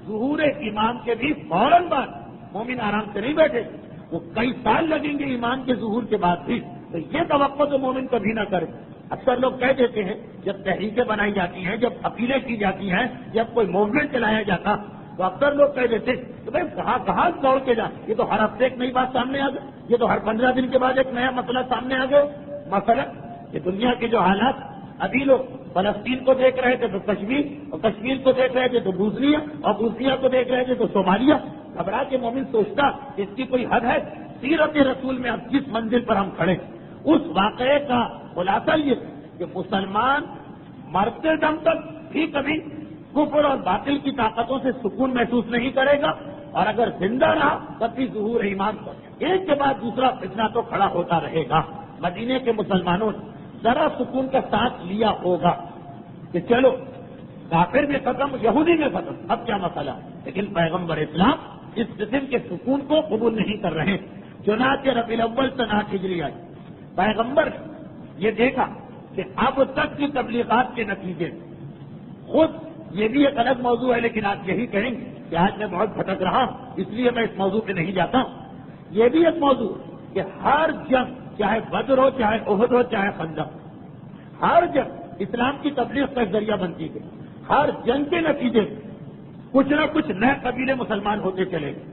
ظہور امام کے بھی فوراً بعد مومن آرام سے نہیں بیٹھے، وہ کئی سال لگیں گے ایمان کے ظہور کے بعد بھی. تو یہ توقع تو مومن کبھی نہ کرے. اکثر لوگ کہہ دیتے ہیں جب تحریکیں بنائی جاتی ہیں، جب اپیلیں کی جاتی ہیں، جب کوئی موومنٹ چلایا جاتا تو اکثر لوگ کہہ دیتے کہ بھائی کہاں دوڑ کے جا، یہ تو ہر ہفتے ایک نئی بات سامنے آ گئی، یہ تو ہر 15 دن کے بعد ایک نیا مسئلہ سامنے آ گیا. مثلا کہ دنیا کے جو حالات، ابھی لوگ فلسطین کو دیکھ رہے تھے تو کشمیر، اور کشمیر کو دیکھ رہے تھے تو بوسنیا، اور بوسنیا کو دیکھ رہے تھے تو صومالیہ. گھبرا کے مومن سوچتا کہ اس کی کوئی حد ہے. سیرت رسول میں اب جس منزل پر ہم کھڑے، اس واقعے کا خلاصہ یہ کہ مسلمان مرتے دم تک بھی کبھی کفر اور باطل کی طاقتوں سے سکون محسوس نہیں کرے گا، اور اگر زندہ رہا تب بھی ظہور ایمان پر ایک کے بعد دوسرا فتنہ تو کھڑا ہوتا رہے گا. مدینے کے مسلمانوں نے ذرا سکون کا ساتھ لیا ہوگا کہ چلو کافر میں ختم، یہودی میں ختم، اب کیا مسئلہ. لیکن پیغمبر اسلام اس قسم کے سکون کو قبول نہیں کر رہے. چنانچہ ربیع الاول سنہ ہجری آئی، پیغمبر یہ دیکھا کہ اب تک کی تبلیغات کے نتیجے خود، یہ بھی ایک الگ موضوع ہے لیکن آج یہی کہیں گے کہ آج میں بہت بھٹک رہا ہوں اس لیے میں اس موضوع پہ نہیں جاتا ہوں. یہ بھی ایک موضوع کہ ہر جنگ، چاہے بدر ہو، چاہے احد ہو، چاہے خندق، ہر جنگ اسلام کی تبلیغ کا ذریعہ بنتی گئی. ہر جنگ کے نتیجے میں کچھ نہ کچھ نئے قبیلے مسلمان ہوتے چلے گئے.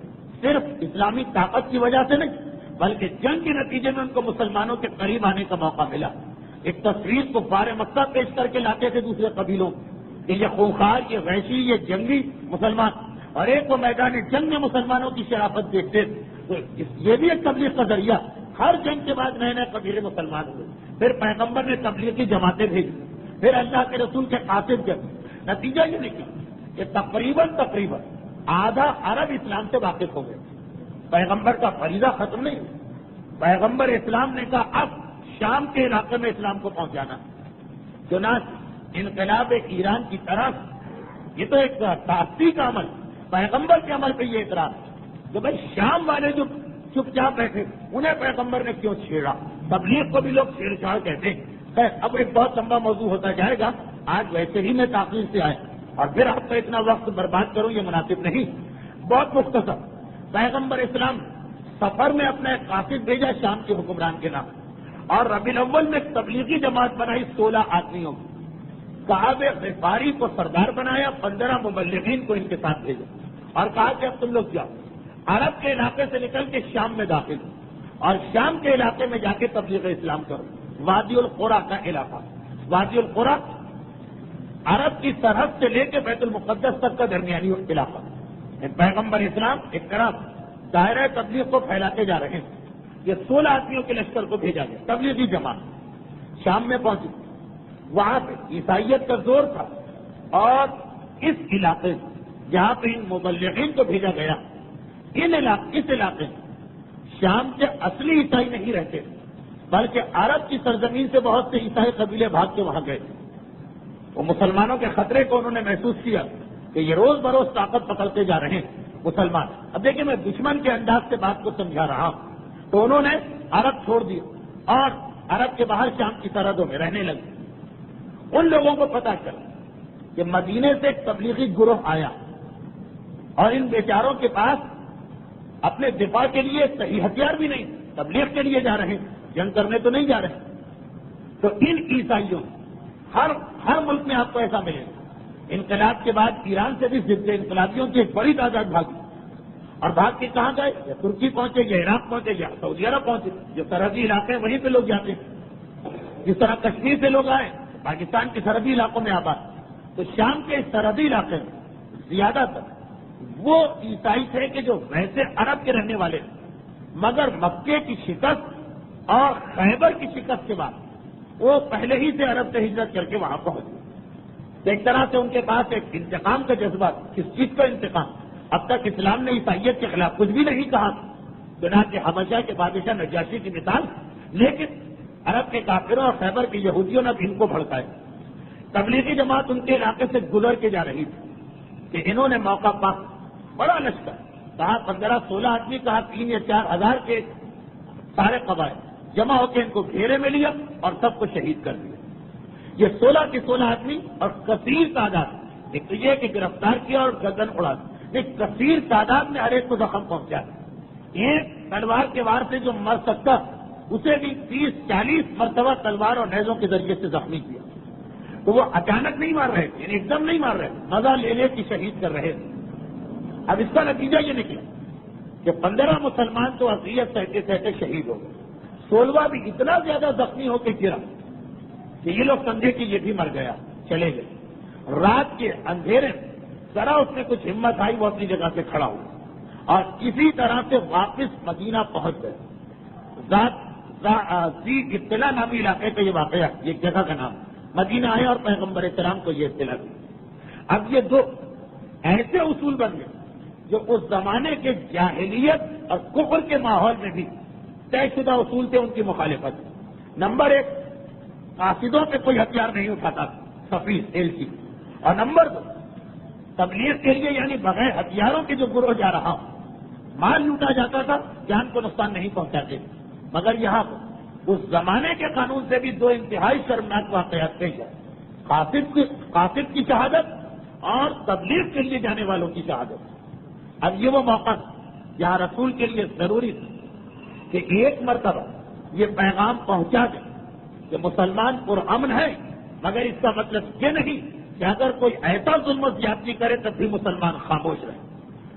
صرف اسلامی طاقت کی وجہ سے نہیں بلکہ جنگ کے نتیجے میں ان کو مسلمانوں کے قریب آنے کا موقع ملا. ایک تصویر کو فار مکہ پیش کر کے لاتے تھے دوسرے قبیلوں کہ یہ خونخوار، یہ وحشی، یہ جنگی مسلمان، اور ایک وہ میدان جنگ میں مسلمانوں کی شرافت دیکھتے تھے. تو یہ بھی ایک تبلیغ کا ذریعہ. ہر جنگ کے بعد نئے نئے قبیلے مسلمان ہوئے. پھر پیغمبر نے تبلیغی جماعتیں بھیجی، پھر اللہ کے رسول کے قاصد جب نتیجہ یہ نکلا کہ تقریباً آدھا عرب اسلام سے واقف ہو گئے. پیغمبر کا فریضہ ختم نہیں. پیغمبر اسلام نے کہا اب شام کے علاقے میں اسلام کو پہنچانا. چنانچہ انقلاب ایران کی طرف، یہ تو ایک تعصیب کا عمل، پیغمبر کے عمل پہ یہ اعتراض کہ بھائی شام والے جو چپ چاپ بیٹھے انہیں پیغمبر نے کیوں چھیڑا. تبلیغ کو بھی لوگ چھیڑ چھاڑ کہتے ہیں. اب ایک بہت لمبا موضوع ہوتا جائے گا. آج ویسے ہی میں تاخیر سے آیا اور پھر آپ کا اتنا وقت برباد کروں یہ مناسب نہیں. بہت مختصر، پیغمبر اسلام سفر میں اپنا ایک قاصد بھیجا شام کے حکمران کے نام، اور ربیع الاول میں تبلیغی جماعت بنائی 16 آدمیوں کی. کعب غفاری کو سردار بنایا, 15 مبلغین کو ان کے ساتھ بھیجا اور کہا کہ اب تم لوگ جاؤ, عرب کے علاقے سے نکل کے شام میں داخل ہو اور شام کے علاقے میں جا کے تبلیغ اسلام کرو. وادی القرا کا علاقہ, وادی القرا عرب کی سرحد سے لے کے بیت المقدس تک کا درمیانی علاقہ. پیغمبر اسلام ایک طرف دائرہ تبلیغ کو پھیلاتے جا رہے ہیں. یہ 16 آدمیوں کے لشکر کو بھیجا گیا, تبلیغی جماعت شام میں پہنچی. وہاں پہ عیسائیت کا زور تھا اور اس علاقے جہاں پہ ان مبلغین کو بھیجا گیا, اس علاقے میں شام کے اصلی عیسائی نہیں رہتے بلکہ عرب کی سرزمین سے بہت سے عیسائی قبیلے بھاگ کے وہاں گئے. وہ مسلمانوں کے خطرے کو انہوں نے محسوس کیا کہ یہ روز بروز طاقت پکڑتے جا رہے ہیں مسلمان. اب دیکھیں میں دشمن کے انداز سے بات کو سمجھا رہا ہوں. تو انہوں نے عرب چھوڑ دیا اور عرب کے باہر شام کی سرحدوں میں رہنے لگے. ان لوگوں کو پتا چلا کہ مدینے سے ایک تبلیغی گروہ آیا اور ان بیچاروں کے پاس اپنے دفاع کے لیے صحیح ہتھیار بھی نہیں, تبلیغ کے لیے جا رہے ہیں, جنگ کرنے تو نہیں جا رہے. تو ان عیسائیوں ہر ملک میں آپ کو ایسا ملے گا. انقلاب کے بعد ایران سے بھی ضد انقلابیوں کی ایک بڑی تعداد بھاگی اور بھاگ کے کہاں گئے, یا ترکی پہنچے, یا عراق پہنچے, یا سعودی عرب پہنچے. جو سرحدی علاقے ہیں وہیں پہ لوگ جاتے ہیں. جس طرح کشمیر سے لوگ آئے پاکستان کے سرحدی علاقوں میں آباد. تو شام کے سرحدی علاقے میں زیادہ تر وہ عیسائی تھے کہ جو ویسے عرب کے رہنے والے تھے, مگر مکے کی شکست اور خیبر کی شکست کے بعد وہ پہلے ہی سے عرب سے ہجرت کر کے وہاں پہنچ گئے. ایک طرح سے ان کے پاس ایک انتقام کا جذبہ. کس چیز کا انتقام؟ اب تک اسلام نے عیسائیت کے خلاف کچھ بھی نہیں کہا, چنانچہ حبشہ کے بادشاہ نجاشی کی مثال, لیکن عرب کے کافروں اور خیبر کے یہودیوں نے ان کو بھڑکایا. تبلیغی جماعت ان کے علاقے سے گزر کے جا رہی تھی کہ انہوں نے موقع پا, بڑا لشکر, کہا 15-16 آدمی, کہا 3 یا 4 ہزار کے سارے قبائل جمع ہو کے ان کو گھیرے میں لیا اور سب کو شہید کر دیا. یہ 16 کے 16 آدمی اور کثیر تعداد, ایک تو یہ کہ گرفتار کیا اور گردن اڑا دی, ایک کثیر تعداد میں ہر ایک کو زخم پہنچا. ایک تلوار کے وار سے جو مر سکتا اسے بھی 30-40 مرتبہ تلوار اور نیزوں کے ذریعے سے زخمی کیا. تو وہ اچانک نہیں مار رہے, یعنی ایک دم نہیں مار رہے, مزہ لے لے کی شہید کر رہے تھے. اب اس کا نتیجہ یہ نکلا کہ 15 مسلمان تو اذیت سہتے سہتے شہید ہو گئے, 16واں بھی اتنا زیادہ زخمی ہو کے گرا کہ یہ لوگ سمجھے کہ یہ بھی مر گیا, چلے گئے. رات کے اندھیرے ذرا اس میں کچھ ہمت آئی, وہ اپنی جگہ سے کھڑا ہوا اور کسی طرح سے واپس مدینہ پہنچ گئے. اطلاع نامی علاقے کا یہ واقعہ, یہ جگہ کا نام. مدینہ آئے اور پیغمبر اسلام کو یہ اطلاع دی. اب یہ 2 ایسے اصول بن گئے جو اس زمانے کے جاہلیت اور کفر کے ماحول میں بھی طے شدہ اصول تھے ان کی مخالفت. نمبر 1, قاصدوں پہ کوئی ہتھیار نہیں اٹھاتا, سفیر ایلچی. اور نمبر 2, تبلیغ کے لیے یعنی بغیر ہتھیاروں کے جو گروہ جا رہا مال لوٹا جاتا تھا, جان کو نقصان نہیں پہنچاتے. مگر یہاں اس زمانے کے قانون سے بھی 2 انتہائی شرمناک واقعات پیش ہے. قاصد کی شہادت اور تبلیغ کے لیے جانے والوں کی شہادت. اب یہ وہ موقع جہاں رسول کے لیے ضروری تھا کہ ایک مرتبہ یہ پیغام پہنچا دے کہ مسلمان پرامن ہے, مگر اس کا مطلب یہ نہیں کہ اگر کوئی ایسا ظلم و زیادتی کرے تب بھی مسلمان خاموش رہے.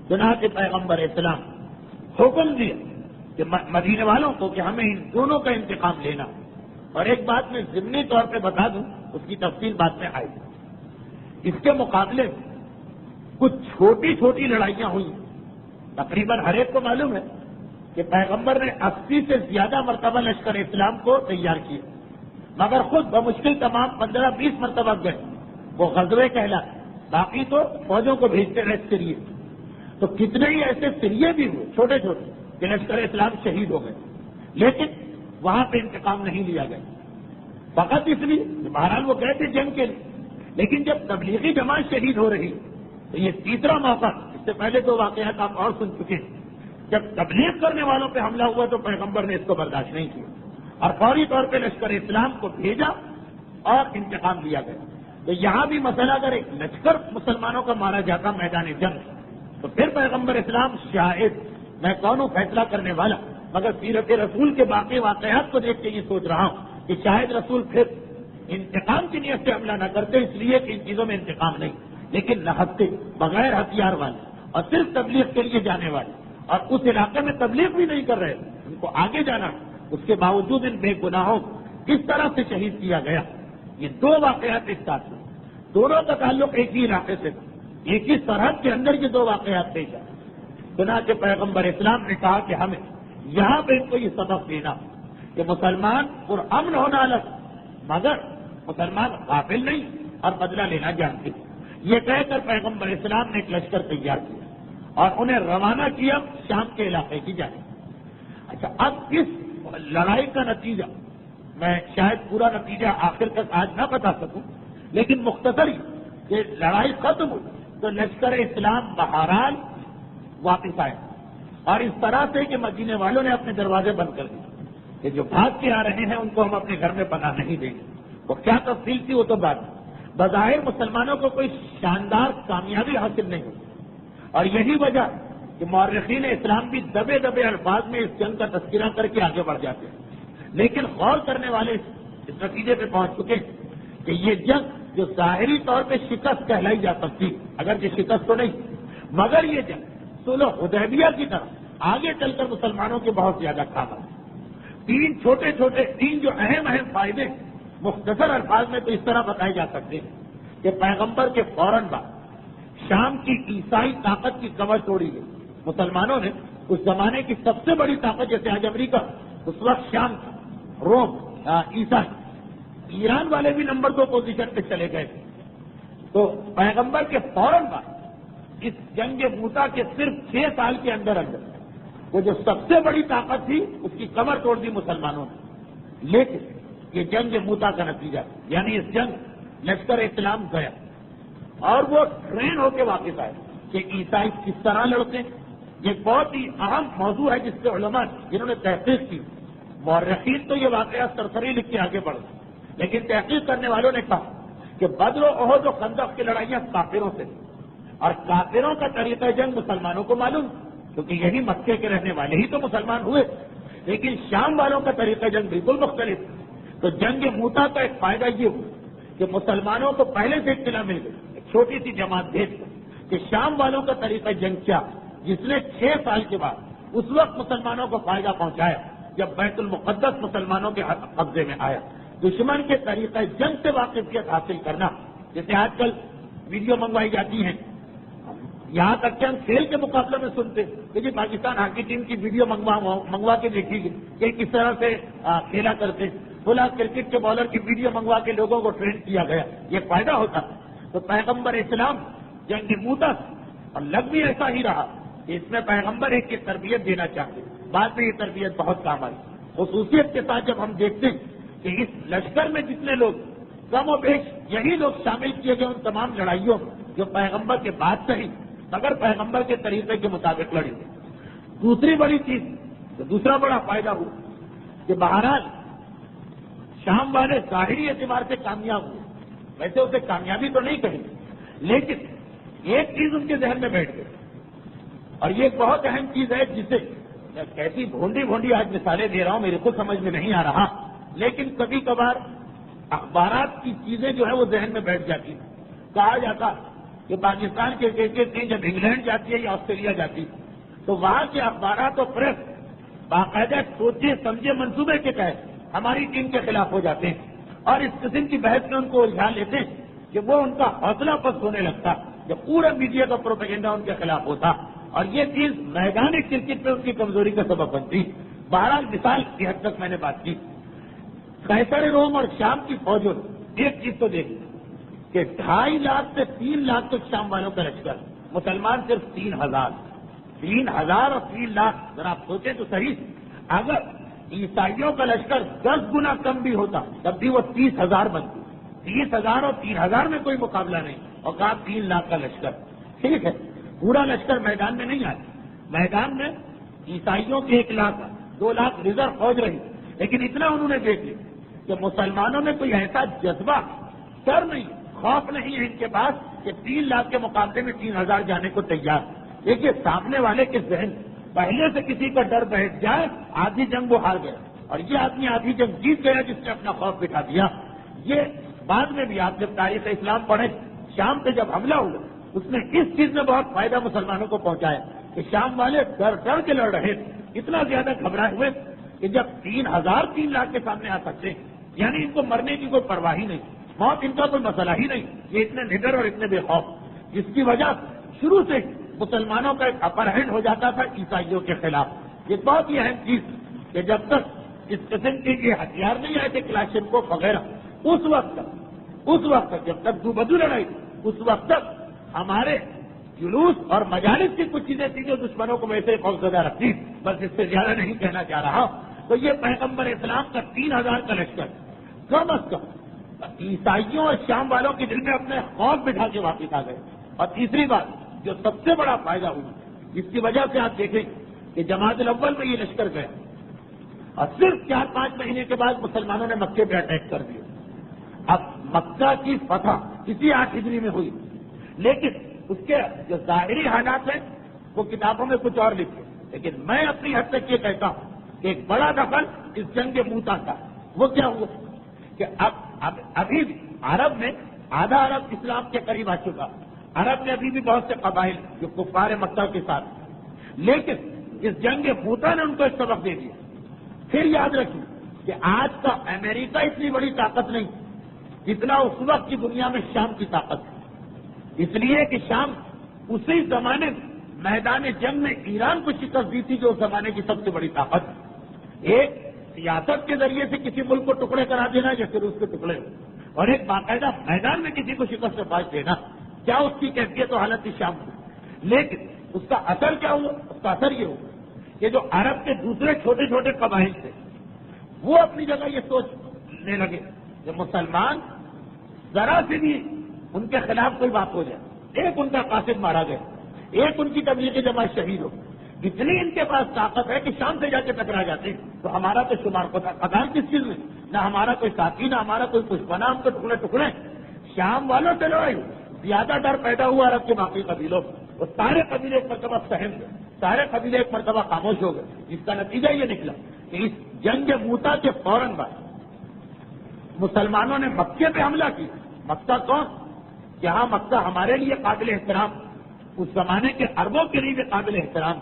چنانچہ پیغمبر اسلام حکم دیا کہ مدینے والوں کو کہ ہمیں ان دونوں کا انتقام لینا. اور ایک بات میں ضمنی طور پہ بتا دوں, اس کی تفصیل بعد میں آئی. اس کے مقابلے میں کچھ چھوٹی چھوٹی لڑائیاں ہوئی. تقریباً ہر ایک کو معلوم ہے کہ پیغمبر نے 80 سے زیادہ مرتبہ لشکر اسلام کو تیار کیا, مگر خود بمشکل تمام 15-20 مرتبہ گئے. وہ غزوے کہلا, باقی تو فوجوں کو بھیجتے رہے سریے. تو کتنے ہی ایسے سریے بھی ہوئے چھوٹے چھوٹے کہ لشکر اسلام شہید ہو گئے, لیکن وہاں پہ انتقام نہیں لیا گیا. فقط اس لیے بہرحال وہ گئے تھے جنگ کے لیے, لیکن جب تبلیغی جماعت شہید ہو رہی تو یہ تیسرا موقع. اس سے پہلے 2 واقعات آپ اور سن چکے ہیں. جب تبلیغ کرنے والوں پہ حملہ ہوا تو پیغمبر نے اس کو برداشت نہیں کیا اور فوری طور پہ لشکر اسلام کو بھیجا اور انتقام لیا گیا. تو یہاں بھی مسئلہ اگر ایک لشکر مسلمانوں کا مارا جاتا میدان جنگ, تو پھر پیغمبر اسلام شاہد, میں کون ہوں فیصلہ کرنے والا, مگر سیرت رسول کے باقی واقعات کو دیکھ کے یہ سوچ رہا ہوں کہ شاید رسول پھر انتقام کی نیت سے حملہ نہ کرتے، اس لیے کہ ان چیزوں میں انتقام نہیں، لیکن نہ ہفتے بغیر ہتھیار والے اور صرف تبلیغ کے لیے جانے والے، اور اس علاقے میں تبلیغ بھی نہیں کر رہے، ان کو آگے جانا، اس کے باوجود ان بے گناہوں کس طرح سے شہید کیا گیا۔ یہ دو واقعات ایک ساتھ ہیں، دونوں کا تعلق ایک ہی علاقے سے، ایک ہی سرحد کے اندر یہ دو واقعات پیش آئے۔ چنانچہ پیغمبر اسلام نے کہا کہ ہمیں یہاں پہ ان کو یہ سبق دینا کہ مسلمان پرامن ہونا الگ، مگر مسلمان غافل نہیں اور بدلہ لینا جانتے۔ یہ کہہ کر پیغمبر اسلام نے ایک لشکر تیار کیا اور انہیں روانہ کیا شام کے علاقے کی جانب۔ اچھا، اب اس لڑائی کا نتیجہ میں شاید پورا نتیجہ آخر تک آج نہ بتا سکوں، لیکن مختصر ہی کہ لڑائی ختم ہوئی تو لشکر اسلام بہرحال واپس آئے، اور اس طرح سے کہ مدینے والوں نے اپنے دروازے بند کر دیے کہ جو بھاگ کے آ رہے ہیں ان کو ہم اپنے گھر میں پناہ نہیں دیں گے۔ وہ کیا تفصیل تھی وہ تو بات، بظاہر مسلمانوں کو کوئی شاندار کامیابی حاصل نہیں ہوئی، اور یہی وجہ کہ مورخین اسلام بھی دبے دبے الفاظ میں اس جنگ کا تذکرہ کر کے آگے بڑھ جاتے ہیں، لیکن غور کرنے والے اس نتیجے پہ پہنچ چکے کہ یہ جنگ جو ظاہری طور پہ شکست کہلائی جا سکتی، اگر یہ شکست تو نہیں، مگر یہ جنگ صلح حدیبیہ کی طرح آگے چل کر مسلمانوں کے بہت زیادہ کام آئے۔ تین جو اہم فائدے مختصر الفاظ میں تو اس طرح بتائے جا سکتے ہیں کہ پیغمبر کے فوراً بعد شام کی عیسائی طاقت کی کمر توڑی گئی۔ مسلمانوں نے اس زمانے کی سب سے بڑی طاقت، جیسے آج امریکہ، اس وقت شام تھا، روم، عیسائی، ایران والے بھی نمبر 2 پوزیشن پہ چلے گئے تھے۔ تو پیغمبر کے فوراً بعد اس جنگ موتا کے صرف 6 سال کے اندر وہ جو سب سے بڑی طاقت تھی اس کی کمر توڑ دی مسلمانوں نے۔ لیکن یہ جنگ موتا کا نتیجہ، یعنی اس جنگ لشکر اسلام گیا اور وہ ٹرین ہو کے واپس آئے کہ عیسائی کس طرح لڑتے ہیں۔ یہ بہت ہی اہم موضوع ہے جس سے علماء جنہوں نے تحقیق کی، مورخین تو یہ واقعہ سرسری لکھ کے آگے بڑھ گئے، لیکن تحقیق کرنے والوں نے کہا کہ بدر و احد و خندق کی لڑائیاں کافروں سے، اور کافروں کا طریقہ جنگ مسلمانوں کو معلوم، کیونکہ یہی مکے کے رہنے والے ہی تو مسلمان ہوئے، لیکن شام والوں کا طریقہ جنگ بالکل مختلف۔ تو جنگ موتا کا ایک فائدہ یہ ہوا کہ مسلمانوں کو پہلے سے اطلاع مل گئی، ایک چھوٹی سی جماعت بھیج کر کہ شام والوں کا طریقہ جنگ کیا، جس نے 6 سال کے بعد اس وقت مسلمانوں کو فائدہ پہنچایا جب بیت المقدس مسلمانوں کے قبضے میں آیا۔ دشمن کے طریقہ جنگ سے واقفیت حاصل کرنا، جیسے آج کل ویڈیو منگوائی جاتی ہیں، یہاں تک کہ ہم کھیل کے مقابلے میں سنتے کہ جی پاکستان ہاکی ٹیم کی ویڈیو منگوا کے دیکھی گئی کہ کس طرح سے کھیلا کرتے، فلاں کرکٹ کے بالر کی ویڈیو منگوا کے لوگوں کو ٹرین کیا گیا، یہ فائدہ ہوتا۔ تو پیغمبر اسلام جنگ موتا اور لگ بھی ایسا ہی رہا کہ اس میں پیغمبر ایک کی تربیت دینا چاہتے، بعد میں یہ تربیت بہت کام آئی۔ خصوصیت کے ساتھ جب ہم دیکھتے ہیں کہ اس لشکر میں جتنے لوگ کم و بیش یہی لوگ شامل کیے گئے ان تمام لڑائیوں جو پیغمبر کے بعد سے ہی مگر پیغمبر کے طریقے کے مطابق لڑی۔ دوسری بڑی چیز، دوسرا بڑا فائدہ ہوا کہ بہرحال شام والے ظاہری اعتبار سے کامیاب ہوئے، ویسے اسے کامیابی تو نہیں کہیں، لیکن ایک چیز ان کے ذہن میں بیٹھ گئی، اور یہ ایک بہت اہم چیز ہے جسے میں کیسی بھونڈی آج مثالیں دے رہا ہوں میرے کو سمجھ میں نہیں آ رہا، لیکن کبھی کبھار اخبارات کی چیزیں جو ہے وہ ذہن میں بیٹھ جاتی ہیں۔ کہا جاتا کہ پاکستان کے کرکٹ ٹیم جب انگلینڈ جاتی ہے یا آسٹریلیا جاتی ہے تو وہاں کے اخبارات اور پریس باقاعدہ سوچے سمجھے منصوبے کے تحت ہماری ٹیم کے خلاف ہو جاتے ہیں، اور اس قسم کی بحث میں ان کو الجھا لیتے ہیں کہ وہ ان کا حوصلہ پست ہونے لگتا جب پورا میڈیا کا پروپیگنڈا ان کے خلاف ہوتا، اور یہ چیز میدانی کرکٹ میں ان کی کمزوری کا سبب بنتی۔ بہرحال مثال کی حد تک میں نے بات کی، قیصر روم اور شام کی فوجوں نے ایک چیز تو دیکھی کہ 2.5 لاکھ سے 3 لاکھ تک شام والوں کا لشکر، مسلمان صرف 3,000 اور 3 لاکھ، ذرا آپ سوچیں تو صحیح، اگر عیسائیوں کا لشکر 10 گنا کم بھی ہوتا تب بھی وہ 30,000 بنتی۔ 30,000 اور 3,000 میں کوئی مقابلہ نہیں، اور کہا 3 لاکھ کا لشکر، ٹھیک ہے، پورا لشکر میدان میں نہیں آیا، میدان میں عیسائیوں کے 1 لاکھ 2 لاکھ ریزرو فوج رہی، لیکن اتنا انہوں نے دیکھ لیا کہ مسلمانوں میں کوئی ایسا جذبہ، ڈر نہیں، خوف نہیں ہے ان کے پاس کہ 3 لاکھ کے مقابلے میں 3,000 جانے کو تیار۔ دیکھیے سامنے والے کے ذہن پہلے سے کسی کا ڈر بیٹھ جائے، آدھی جنگ وہ ہار گیا، اور یہ آدمی آدھی جنگ جیت گیا جس نے اپنا خوف بٹھا دیا۔ یہ بعد میں بھی آپ جب تاریخ اسلام پڑھیں، شام پہ جب حملہ ہوا اس نے اس چیز میں بہت فائدہ مسلمانوں کو پہنچایا کہ شام والے ڈر ڈر کے لڑ رہے تھے، اتنا زیادہ گھبرائے ہوئے کہ جب 3 لاکھ کے سامنے آ سکتے، یعنی ان کو مرنے کی کوئی پرواہ ہی نہیں، موت ان کا کوئی مسئلہ ہی نہیں، یہ اتنے نڈر اور اتنے بے خوف، جس کی وجہ شروع سے مسلمانوں کا ایک اپر ہینڈ ہو جاتا تھا عیسائیوں کے خلاف۔ یہ بہت ہی اہم چیز کہ جب تک اس قسم کے یہ ہتھیار نہیں آئے تھے کلاشنکوف وغیرہ، اس وقت تک جب تک دو بدو لڑائی اس وقت تک ہمارے جلوس اور مجالس کی کچھ چیزیں تھیں جو دشمنوں کو ویسے خوفزدہ رکھتی، بس اس سے زیادہ نہیں کہنا چاہ رہا۔ تو یہ پیغمبر اسلام کا 3000 کا لشکر کم از کم عیسائیوں اور شام والوں کے دل میں اپنے خوف بٹھا کے واپس آ گئے۔ اور تیسری بات جو سب سے بڑا فائدہ ہوا، جس کی وجہ سے آپ دیکھیں کہ جماعت الاول میں یہ لشکر گیا اور صرف 4-5 مہینے کے بعد مسلمانوں نے مکے پہ اٹیک کر دیا۔ اب مکہ کی فتح اسی 8 ہجری میں ہوئی، لیکن اس کے جو ظاہری حالات ہیں وہ کتابوں میں کچھ اور لکھے، لیکن میں اپنی حد تک یہ کہتا ہوں کہ ایک بڑا دخل اس جنگ موتا کا۔ وہ کیا ہوا کہ ابھی بھی عرب میں آدھا عرب اسلام کے قریب آ چکا، عرب میں ابھی بھی بہت سے قبائل جو کفار مکہ کے ساتھ، لیکن اس جنگ موتا نے ان کو ایک سبق دے دیا۔ پھر یاد رکھیے کہ آج کا امریکہ اتنی بڑی طاقت نہیں جتنا اس وقت کی دنیا میں شام کی طاقت ہے، اس لیے کہ شام اسی زمانے میں میدان جنگ میں ایران کو شکست دی تھی جو اس زمانے کی سب سے بڑی طاقت ہے۔ ایک سیاست کے ذریعے سے کسی ملک کو ٹکڑے کرا دینا یا پھر اس کے ٹکڑے ہو، اور ایک باقاعدہ میدان میں کسی کو شکست سے باز دینا، کیا اس کی کیفیت و حالت تھی شام کی۔ لیکن اس کا اثر کیا ہوا؟ اس کا اثر یہ ہوا کہ جو عرب کے دوسرے چھوٹے چھوٹے قبائل تھے وہ اپنی جگہ یہ سوچنے لگے کہ مسلمان ذرا سے بھی ان کے خلاف کوئی بات ہو جائے، ایک ان کا قاصد مارا گیا، ایک ان کی تبلیغی جماعت شہید ہو، اتنی ان کے پاس طاقت ہے کہ شام سے جا کے ٹکرا جاتے ہیں، تو ہمارا تو شمار قدار کس چیز میں، نہ ہمارا کوئی ساتھی نہ ہمارا کوئی پشپنا، ہم تو ٹکڑے ٹکڑے۔ شام والوں سے لڑائی زیادہ ڈر پیدا ہوا عرب کے باقی قبیلوں، وہ سارے قبیلے ایک مرتبہ سہم گئے، سارے قبیلے ایک مرتبہ خاموش ہو گئے، جس کا نتیجہ یہ نکلا کہ اس جنگ موتا کے فوراً بعد مسلمانوں نے مکے پہ حملہ کیا۔ مکہ کون؟ جہاں مکہ ہمارے لیے قابل احترام، اس زمانے کے عربوں کے لیے بھی قابل احترام،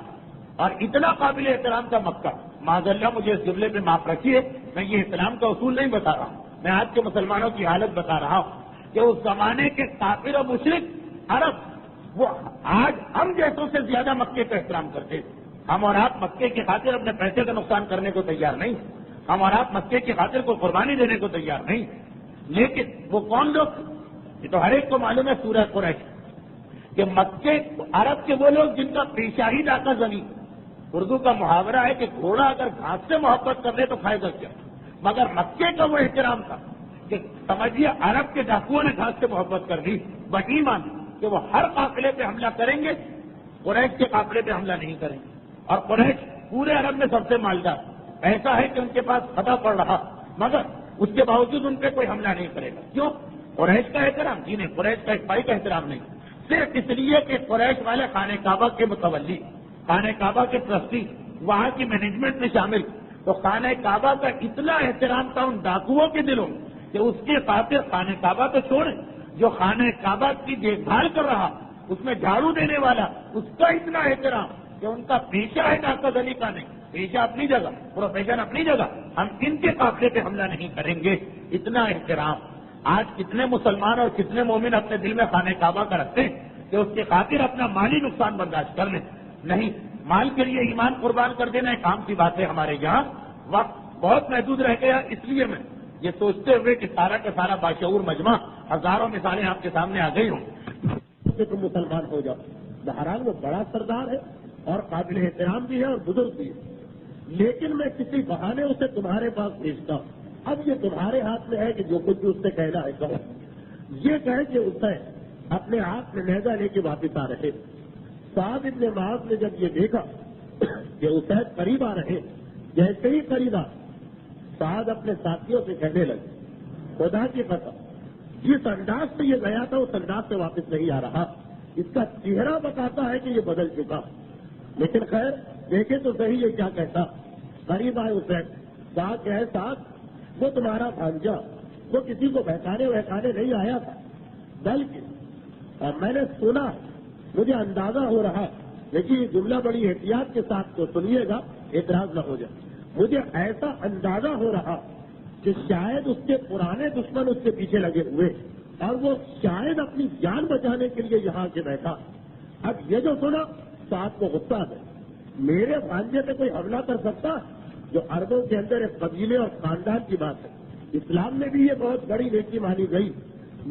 اور اتنا قابل احترام تھا مکہ، معاذ اللہ مجھے اس جملے پہ معاف رکھیے، میں یہ اسلام کا اصول نہیں بتا رہا ہوں، میں آج کے مسلمانوں کی حالت بتا رہا ہوں کہ اس زمانے کے کافر و مشرک عرب وہ آج ہم جیسوں سے زیادہ مکے کا احترام کرتے تھے۔ ہم اور آپ مکے کی خاطر اپنے پیسے کا نقصان کرنے کو تیار نہیں، ہم اور آپ مکے کی خاطر کو قربانی دینے کو تیار نہیں، لیکن وہ کون لوگ؟ یہ تو ہر ایک کو معلوم ہے سورہ قریش کہ مکے عرب کے وہ لوگ جن کا پیشہ ہی ڈاکہ زمین، اردو کا محاورہ ہے کہ گھوڑا اگر گھاس سے محبت کر لے تو کھائے گا کیا، مگر مکے کا وہ احترام تھا کہ سمجھیے عرب کے ڈاکوؤں نے گھاس سے محبت کر دی، وہی مان کہ وہ ہر قافلے پہ حملہ کریں گے، قریش کے قافلے پہ حملہ نہیں کریں گے، اور قریش پورے عرب میں سب سے مالدار، ایسا ہے کہ ان کے پاس فتح پڑ رہا مگر اس کے باوجود ان پہ کوئی حملہ نہیں کرے گا۔ کیوں؟ قریش کا احترام؟ جی نہیں، قریش کا ایک بھائی کا احترام نہیں، صرف اس لیے کہ قریش والے خانہ کعبہ کے متولی، خانہ کعبہ کے ٹرسٹی، وہاں کی مینجمنٹ میں شامل، تو خانہ کعبہ کا اتنا احترام تھا ان ڈاکوؤں کے دلوں کہ اس کے خاطر خانہ کعبہ تو چھوڑیں، جو خانہ کعبہ کی دیکھ بھال کر رہا، اس میں جھاڑو دینے والا، اس کا اتنا احترام کہ ان کا پیشہ ہے ڈاکہ زنی کا نہیں، پیشہ اپنی جگہ، پروفیشن اپنی جگہ، ہم ان کے قافلے پہ حملہ نہیں کریں گے، اتنا احترام۔ آج کتنے مسلمان اور کتنے مومن اپنے دل میں خانہ کعبہ کا رکھتے ہیں کہ اس کی خاطر اپنا مالی نقصان برداشت کر لیں؟ نہیں، مال کے لیے ایمان قربان کر دینا ایک عام سی بات ہے۔ ہمارے یہاں وقت بہت محدود رہ گیا، اس لیے میں یہ سوچتے ہوئے کہ سارا کا سارا باشعور مجمع، ہزاروں مثالیں آپ کے سامنے آ گئی ہوں کہ تم مسلمان ہو جاؤ۔ بہرحال وہ بڑا سردار ہے اور قابل احترام بھی ہے اور بزرگ بھی ہے، لیکن میں کسی بہانے اسے تمہارے پاس بھیجتا ہوں۔ اب یہ تمہارے ہاتھ میں ہے کہ جو کچھ بھی اس سے کہنا ہے کہو۔ یہ کہے کہ اسے اپنے ہاتھ میں نیزہ لے کے واپس آ رہے۔ سعد ابن معاذ نے جب یہ دیکھا کہ اسے قریب آ رہے، جیسے ہی قریب آ سعد اپنے ساتھیوں سے کہنے لگے، خدا کی قسم جس انداز سے یہ گیا تھا اس انداز سے واپس نہیں آ رہا، اس کا چہرہ بتاتا ہے کہ یہ بدل چکا، لیکن خیر دیکھے تو صحیح یہ کیا کہتا. غریب آئے حسین ساتھ ہے ساتھ وہ تمہارا بھانجا وہ کسی کو بہکانے نہیں آیا تھا بلکہ میں نے سنا مجھے اندازہ ہو رہا لیکن یہ جملہ بڑی احتیاط کے ساتھ تو سنیے گا اعتراض نہ ہو جائے. مجھے ایسا اندازہ ہو رہا کہ شاید اس کے پرانے دشمن اس کے پیچھے لگے ہوئے اور وہ شاید اپنی جان بچانے کے لیے یہاں کے بیٹھا. اب یہ جو سنا ساتھ کو غصہ ہے میرے بھانجے پہ کوئی حملہ کر سکتا جو عربوں کے اندر ایک قبیلے اور خاندان کی بات ہے. اسلام میں بھی یہ بہت بڑی نیکی مانی گئی.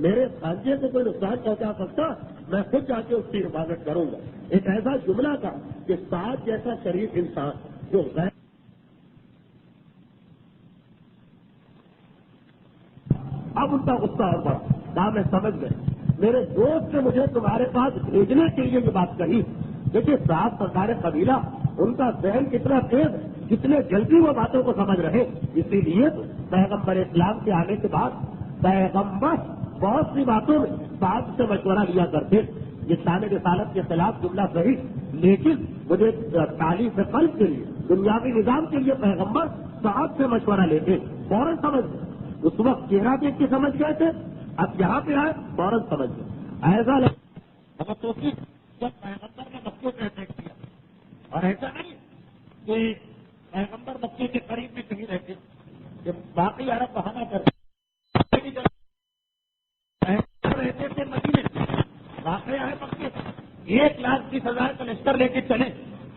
میرے بھانجے کو کوئی نقصان پہنچا سکتا میں خود جا کے اس کی حفاظت کروں گا. ایک ایسا جملہ تھا کہ ساتھ جیسا شریف انسان جو غیر اب ان کا غصہ اور بڑا کہا میں سمجھ گئے میرے دوست نے مجھے تمہارے پاس بھیجنے کے لیے یہ بات کہی. دیکھیے صاحب سرکار قبیلہ ان کا ذہن کتنا تیز کتنے جلدی وہ باتوں کو سمجھ رہے. اسی لیے پیغمبر اسلام کے آنے کے بعد پیغمبر بہت سی باتوں میں صاحب سے مشورہ لیا کرتے. یہ شان رسالت کے خلاف جملہ صحیح لیکن مجھے تعلیم قلب کے لیے دنیاوی نظام کے لیے پیغمبر صاحب سے مشورہ لیتے. فوراً سمجھ گئے. اس وقت چہرہ دیکھ کے سمجھ گئے تھے اب یہاں پہ آئے فوراً سمجھ گئے. ایسا لگا تو جب پیغمبر نے مکے پہ اٹیک کیا اور ایسا نہیں کہ پیغمبر مکے کے قریب میں کہیں رہتے کہ باقی عرب بہانا کرتے رہتے تھے مدینے واقعہ ہے مکے 1,20,000 کا لشکر لے کے چلے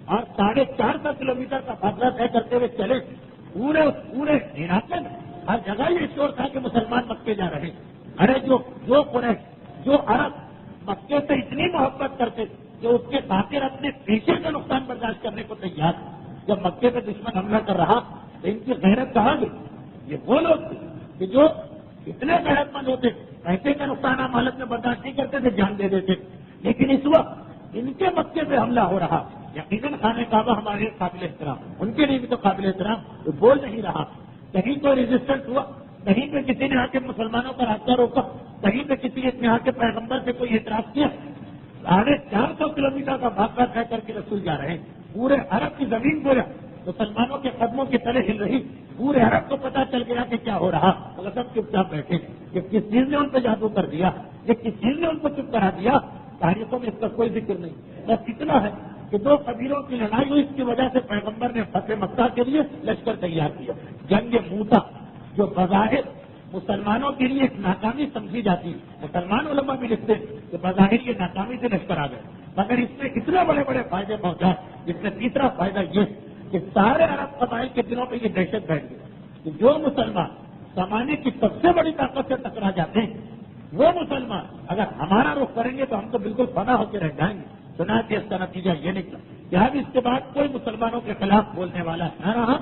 اور 450 کلومیٹر کا فاصلہ طے کرتے ہوئے چلے. پورے علاقے میں ہر جگہ یہ شور تھا کہ مسلمان مکے جا رہے. ارے جو قریش جو عرب مکے سے اتنی محبت کرتے کہ اس کے خاطر اپنے پیشے کا نقصان برداشت کرنے کو تیار. جب مکے پہ دشمن حملہ کر رہا تو ان کی غیرت کہاں گئی. یہ وہ لوگ تھے کہ جو اتنے غیرت مند ہوتے پیسے کا نقصان عام حالت میں برداشت نہیں کرتے تھے جان دے دیتے. لیکن اس وقت ان کے مکے پہ حملہ ہو رہا یقیناً خانہ کعبہ ہمارے قابل احترام ان کے لیے بھی تو قابل احترام تو بول نہیں رہا. کہیں کوئی ریزسٹنس ہوا کہیں پہ کسی نے آ کے مسلمانوں کا راستہ روکا کہیں پہ کسی نے آ کے پیغمبر سے کوئی اعتراض کیا. 450 کلومیٹر کا بھاگا طے کر کے رسول جا رہے ہیں. پورے عرب کی زمین گویا مسلمانوں کے قدموں کی تلے ہل رہی. پورے عرب کو پتا چل گیا کہ کیا ہو رہا مگر سب چپ چاپ بیٹھے کہ کس چیز نے ان پہ جادو کر دیا کہ کس چیز نے ان کو چپ کرا دیا. تاریخوں میں اس کا کوئی ذکر نہیں. بس اتنا ہے کہ 2 قبیلوں کی لڑائی ہوئی اس کی وجہ سے پیغمبر نے فتح مکہ کے لیے لشکر تیار کیا. جنگ موتا جو بظاہر مسلمانوں کے لیے ایک ناکامی سمجھی جاتی مسلمان علماء بھی لکھتے کہ بظاہر یہ ناکامی سے لشکر آ گئے مگر اس میں اتنے بڑے بڑے فائدے پہنچا. جس میں تیسرا فائدہ یہ کہ سارے عرب قبائل کے دنوں پہ یہ دہشت بیٹھ گئی کہ جو مسلمان زمانے کی سب سے بڑی طاقت سے ٹکرا جاتے ہیں وہ مسلمان اگر ہمارا رخ کریں گے تو ہم تو بالکل فنا ہو کے رہ جائیں گے. سنا کہ اس کا نتیجہ یہ نکلا کہ اب اس کے بعد کوئی مسلمانوں کے خلاف بولنے والا نہ رہا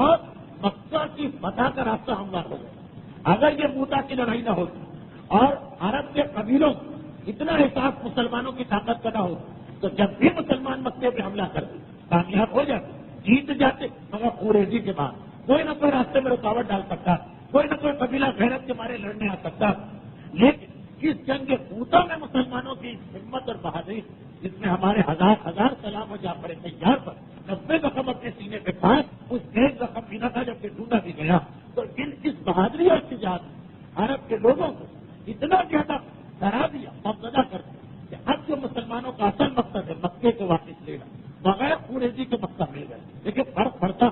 اور مکہ کی فتح کا راستہ ہموار ہو گیا. اگر یہ موتا کی لڑائی نہ ہوتی اور عرب کے قبیلوں اتنا احساس مسلمانوں کی طاقت کا نہ ہو تو جب بھی مسلمان مکے پہ حملہ کرتے کامیاب ہو جاتے جیت جاتے مگر قریشی کے بعد کوئی نہ کوئی راستے میں رکاوٹ ڈال سکتا کوئی نہ کوئی قبیلہ غیرت کے مارے لڑنے آ سکتا. لیکن اس جنگ موتا میں مسلمانوں کی ہمت اور بہادری جس میں ہمارے ہزار سلام ہو جا پڑے تیار پر 90 زخم اپنے سینے پہ پھانس اس 1 زخم بھی نہ تھا جبکہ ڈھونڈا بھی گیا. تو اس بہادری اور شجاعت عرب کے لوگوں کو اتنا زیادہ ڈرا دیا مبتلا کر دیا کہ اب جو مسلمانوں کا اصل مقصد ہے مکے کو واپس لینا بغیر قریشی کے مقصد مل گئے. لیکن فرق پڑتا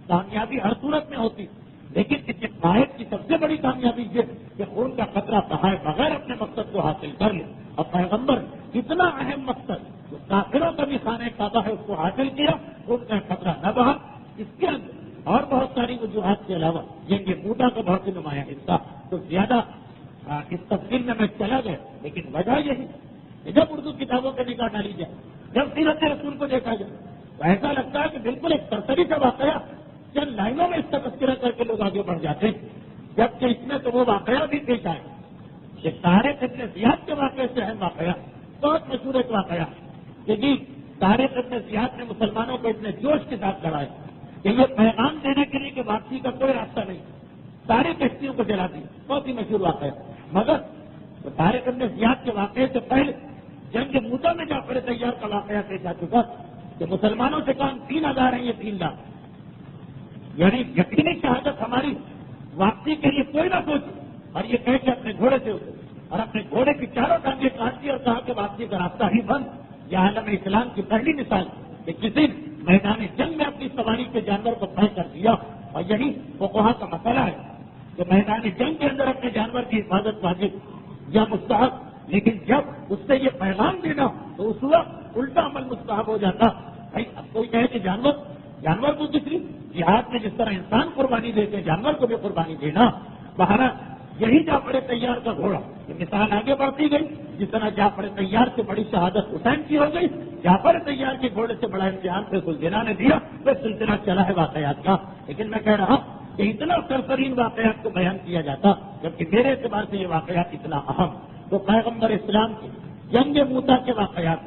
کامیابی ہر صورت میں ہوتی لیکن قائد کی سب سے بڑی کامیابی یہ کہ خون کا خطرہ بہائے بغیر اپنے مقصد کو حاصل کر لیا. اور پیغمبر اتنا اہم مقصد جو کافروں کا بھی خانہ کعبہ ہے اس کو حاصل کیا خون کا خطرہ نہ بہا. اس کے اندر اور بہت ساری وجوہات کے علاوہ یہ موتا کا بہت ہی نمایاں حصہ تو زیادہ اس تفصیل میں چلا گیا. لیکن وجہ یہی کہ جب اردو کتابوں کا نگاہ ڈالی جائے جب سیرت رسول کو دیکھا جائے تو ایسا لگتا ہے کہ بالکل ایک سرسری کا واقعہ چند لائنوں میں اس کا تذکرہ کر کے لوگ آگے بڑھ جاتے ہیں. جبکہ اس میں تو وہ واقعہ بھی پیش آئے کہ طارق ابن زیاد کے واقعے سے اہم واقعہ بہت مشہور ایک واقعہ کہ جی طارق ابن زیاد نے مسلمانوں کو اتنے جوش کے ساتھ لڑایا کہ یہ پیغام دینے کے لیے کہ واپسی کا کوئی راستہ نہیں ساری کشتیوں کو جلا دی. بہت ہی مشہور واقعہ مگر طارق ابن زیاد کے واقعے سے پہلے جنگ موتا میں جعفر طیار کا واقعہ پیش آ چکا کہ مسلمانوں سے کام 3,000 ہیں، یہ 3 لاکھ، یعنی یقینی شہادت ہماری واپسی کے لیے کوئی نہ سوچے اور یہ کہہ کے اپنے گھوڑے سے اترے اور اپنے گھوڑے کی چاروں ٹانگیں کاٹ دی اور کہا کہ واپسی کا راستہ ہی بند۔ یہ عالم اسلام کی پہلی مثال کہ کسی میدان جنگ میں اپنی سواری کے جانور کو طے کر دیا، اور یہی فقہا کا مسئلہ ہے کہ میدان جنگ کے اندر اپنے جانور کی حفاظت واجب یا مستحب، لیکن جب اس سے یہ پیغام دینا تو اس وقت الٹا عمل مستحب ہو جاتا۔ بھائی اب کوئی کہے کہ جانور کو کس لیے؟ جہاد میں جس طرح انسان قربانی دیتے جانور کو بھی قربانی دینا۔ بہرحال یہی جعفر طیار کا گھوڑا، یہ مثال آگے بڑھتی گئی، جس طرح جعفر طیار سے بڑی شہادت حسین کی ہو گئی، جعفر طیار کے گھوڑے سے بڑا امتحان فیصل جناح نے دیا، وہ سلسلہ چلا ہے واقعات کا۔ لیکن میں کہہ رہا ہوں کہ اتنا سرسرین واقعات کو بیان کیا جاتا، جبکہ میرے اعتبار سے یہ واقعات اتنا اہم، تو پیغمبر اسلام کی جنگ موتا کے واقعات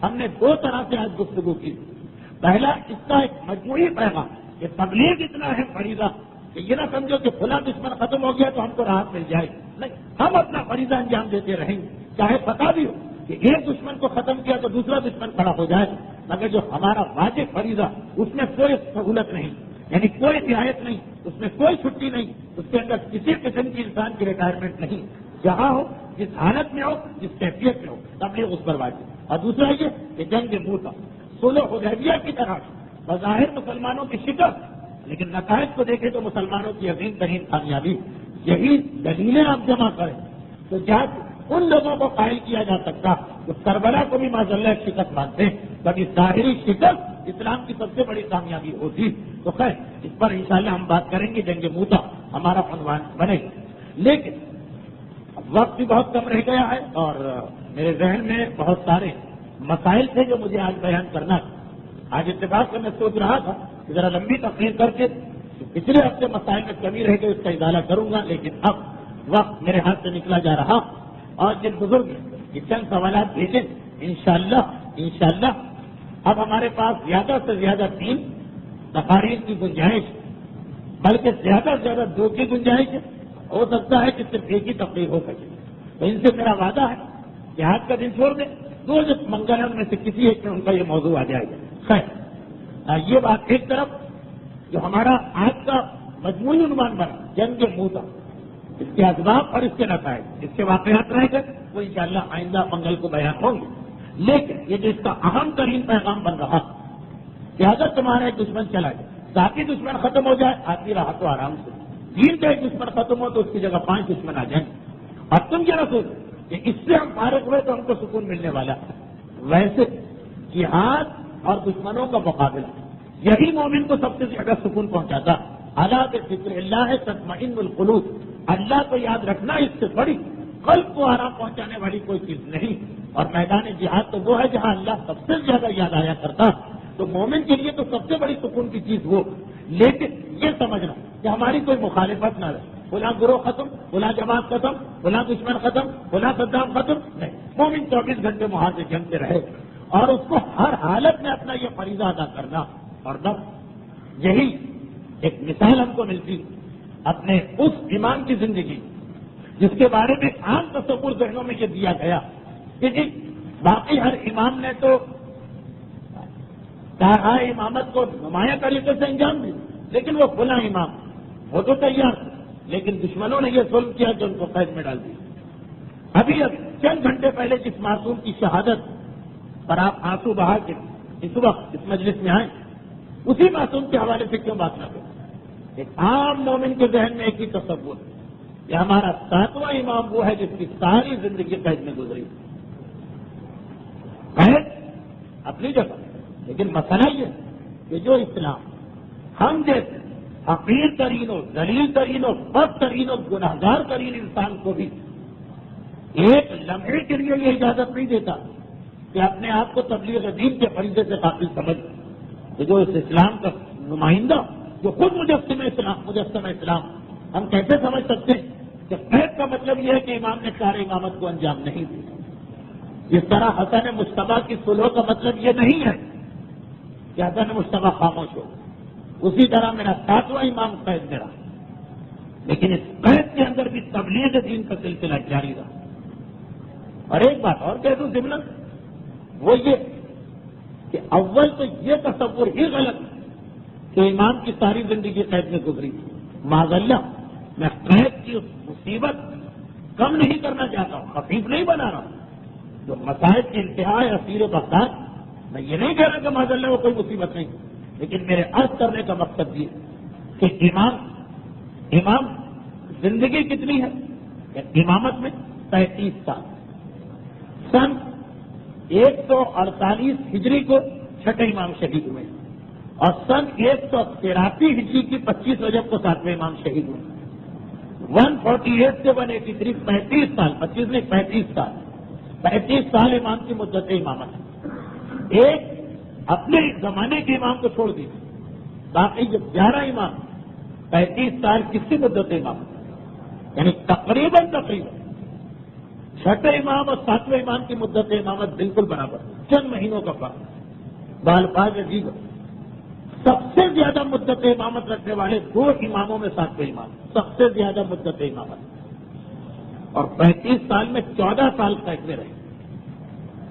ہم نے 2 طرح سے آج گفتگو کی۔ پہلا، اس کا ایک مجموعی پیغام کہ تبلیغ اتنا ہے فریضہ کہ یہ نہ سمجھو کہ فلاں دشمن ختم ہو گیا تو ہم کو راحت مل جائے، نہیں، ہم اپنا فریضہ انجام دیتے رہیں گے، چاہے پتا بھی ہو کہ ایک دشمن کو ختم کیا تو دوسرا دشمن کھڑا ہو جائے، مگر جو ہمارا واجب فریضہ اس میں کوئی سہولت نہیں، یعنی کوئی رعایت نہیں، اس میں کوئی چھٹی نہیں، اس کے اندر کسی قسم کی انسان کی ریٹائرمنٹ نہیں، جہاں ہو، جس حالت میں ہو، جس کیفیت میں ہو، تبلیغ اس پر واجب۔ اور دوسرا یہ کہ جنگ موتا، صلح حدیبیہ کی طرح بظاہر مسلمانوں کی شکست، لیکن نتائج کو دیکھیں تو مسلمانوں کی عظیم ترین کامیابی۔ یہی دلیلیں آپ جمع کریں تو جب ان لوگوں کو قائل کیا جا سکتا جو کربلا کو بھی معذاللہ شکست مانتے ہیں، کبھی ظاہری شکست اسلام کی سب سے بڑی کامیابی ہوتی۔ تو خیر اس پر انشاءاللہ ہم بات کریں گے، جنگ موتا ہمارا عنوان بنے گا، لیکن وقت بھی بہت کم رہ گیا ہے اور میرے ذہن میں بہت سارے مسائل تھے جو مجھے آج بیان کرنا تھا۔ آج اتفاق سے میں سوچ رہا تھا کہ ذرا لمبی تقریر کر کے پچھلے ہفتے مسائل میں کمی رہ گئی اس کا ازالہ کروں گا، لیکن اب وقت میرے ہاتھ سے نکلا جا رہا اور جن بزرگ یہ چند سوالات بھیجیں انشاءاللہ اب ہمارے پاس زیادہ سے زیادہ 3 تقاریر کی گنجائش، بلکہ زیادہ سے زیادہ 2 کی گنجائش ہے، ہو سکتا ہے کہ صرف ایک ہی تقریر ہو سکے۔ تو ان سے میرا وعدہ ہے کہ آج کا دن چھوڑ دیں، 2 جو منگل ہے ان میں سے کسی ایک میں ان کا یہ موضوع آ جائے گا۔ خیر یہ بات ایک طرف، جو ہمارا آج کا مجموعی عنوان بنا جنگ موتا، اس کے اسباب اور اس کے نتائج، اس کے واقعات رہ گئے وہ انشاءاللہ آئندہ منگل کو بیان ہوں گے۔ لیکن یہ جو اس کا اہم ترین پیغام بن رہا کہ اگر تمہارا ایک دشمن چلا جائے، ذاتی دشمن ختم ہو جائے، آتی رہا تو آرام سے، دین کا ایک دشمن ختم ہو تو اس کی جگہ 5 دشمن آ جائیں، اور تم کیا نہ سوچو کہ اس سے ہم فارغ ہوئے تو ہم کو سکون ملنے والا۔ ویسے جہاد اور دشمنوں کا مقابلہ یہی مومن کو سب سے زیادہ سکون پہنچاتا۔ اللہ کے ذکر اللہ ہے تطمئن القلوب، اللہ کو یاد رکھنا اس سے بڑی قلب کو آرام پہنچانے والی کوئی چیز نہیں، اور میدان جہاد تو وہ ہے جہاں اللہ سب سے زیادہ یاد آیا کرتا، تو مومن کے لیے تو سب سے بڑی سکون کی چیز وہ۔ لیکن یہ سمجھنا کہ ہماری کوئی مخالفت نہ رہے، فلاں گروہ ختم، فلاں جماعت ختم، فلاں دشمن ختم، فلاں صدام ختم، نہیں، مومن 24 گھنٹے وہاں سے جنگتے رہے اور اس کو ہر حالت میں اپنا یہ فریضہ ادا کرنا۔ اور بس یہی ایک مثال ہم کو ملتی اپنے اس امام کی زندگی جس کے بارے میں عام تصور ذہنوں میں یہ دیا گیا کہ جی باقی ہر امام نے تو کارہائے امامت کو نمایاں طریقے سے انجام دی، لیکن وہ فلاں امام وہ تو تیار تھے، لیکن دشمنوں نے یہ ظلم کیا کہ ان کو قید میں ڈال دیا۔ ابھی چند گھنٹے پہلے جس معصوم کی شہادت پر آپ آنسو بہا کے اس وقت اس مجلس میں آئے، اسی معصوم کے حوالے سے کیوں بات نہ کریں؟ ایک عام مومن کے ذہن میں ایک ہی تصور کہ ہمارا 7واں امام وہ ہے جس کی ساری زندگی قید میں گزری، قید اپنی جگہ، لیکن مسئلہ یہ کہ جو اسلام ہم جیسے حقیر ترین و ذلیل ترین و بد ترین و گناہگار ترین انسان کو بھی ایک لمحے کے لیے یہ اجازت نہیں دیتا کہ اپنے آپ کو تبلیغ دین کے فریضے سے قابل سمجھ، کہ جو اس اسلام کا نمائندہ، جو خود مجسمہ اسلام، ہم کیسے سمجھ سکتے ہیں کہ قید کا مطلب یہ ہے کہ امام نے سارے امامت کو انجام نہیں دیا؟ اس طرح حسن مجتبیٰ کی صلح کا مطلب یہ نہیں ہے کہ حسن مجتبیٰ خاموش ہو، اسی طرح میرا 7واں امام قید میں رہا، لیکن اس قید کے اندر بھی تبلیغ دین کا سلسلہ جاری رہا۔ اور ایک بات اور کہہ دوں ضمن، وہ یہ کہ اول تو یہ تصور ہی غلط کہ امام کی ساری زندگی قید میں گزری تھی۔ معاذ اللہ، میں قید کی اس مصیبت کم نہیں کرنا چاہتا ہوں، خفیف نہیں بنا رہا ہوں۔ جو مسائل کی انتہا ہے اسیر بغداد، میں یہ نہیں کہہ رہا کہ معاذ اللہ وہ کوئی مصیبت نہیں، لیکن میرے عرض کرنے کا مقصد یہ کہ امام زندگی کتنی ہے؟ امامت میں 35 سال۔ سن 148 ہجری کو چھٹے امام شہید ہوئے اور سن 183 ہجری کی 25 رجب کو 7ویں امام شہید ہوئے۔ 148 سے 183 35 سال، 25 نہیں 35 سال، 35 سال امام کی مدت امامت ہے۔ ایک اپنے زمانے کے امام کو چھوڑ دیجیے، باقی جو 11 امام 35 سال کس کی مدت امامت، یعنی تقریباً چھٹے امام اور 7ویں امام کی مدت امامت بالکل برابر، چند مہینوں کا فرق۔ بالفاظ عجیب، سب سے زیادہ مدت امامت رکھنے والے 2 اماموں میں 7ویں امام، سب سے زیادہ مدت امامت، اور 35 سال میں 14 سال قید میں رہے۔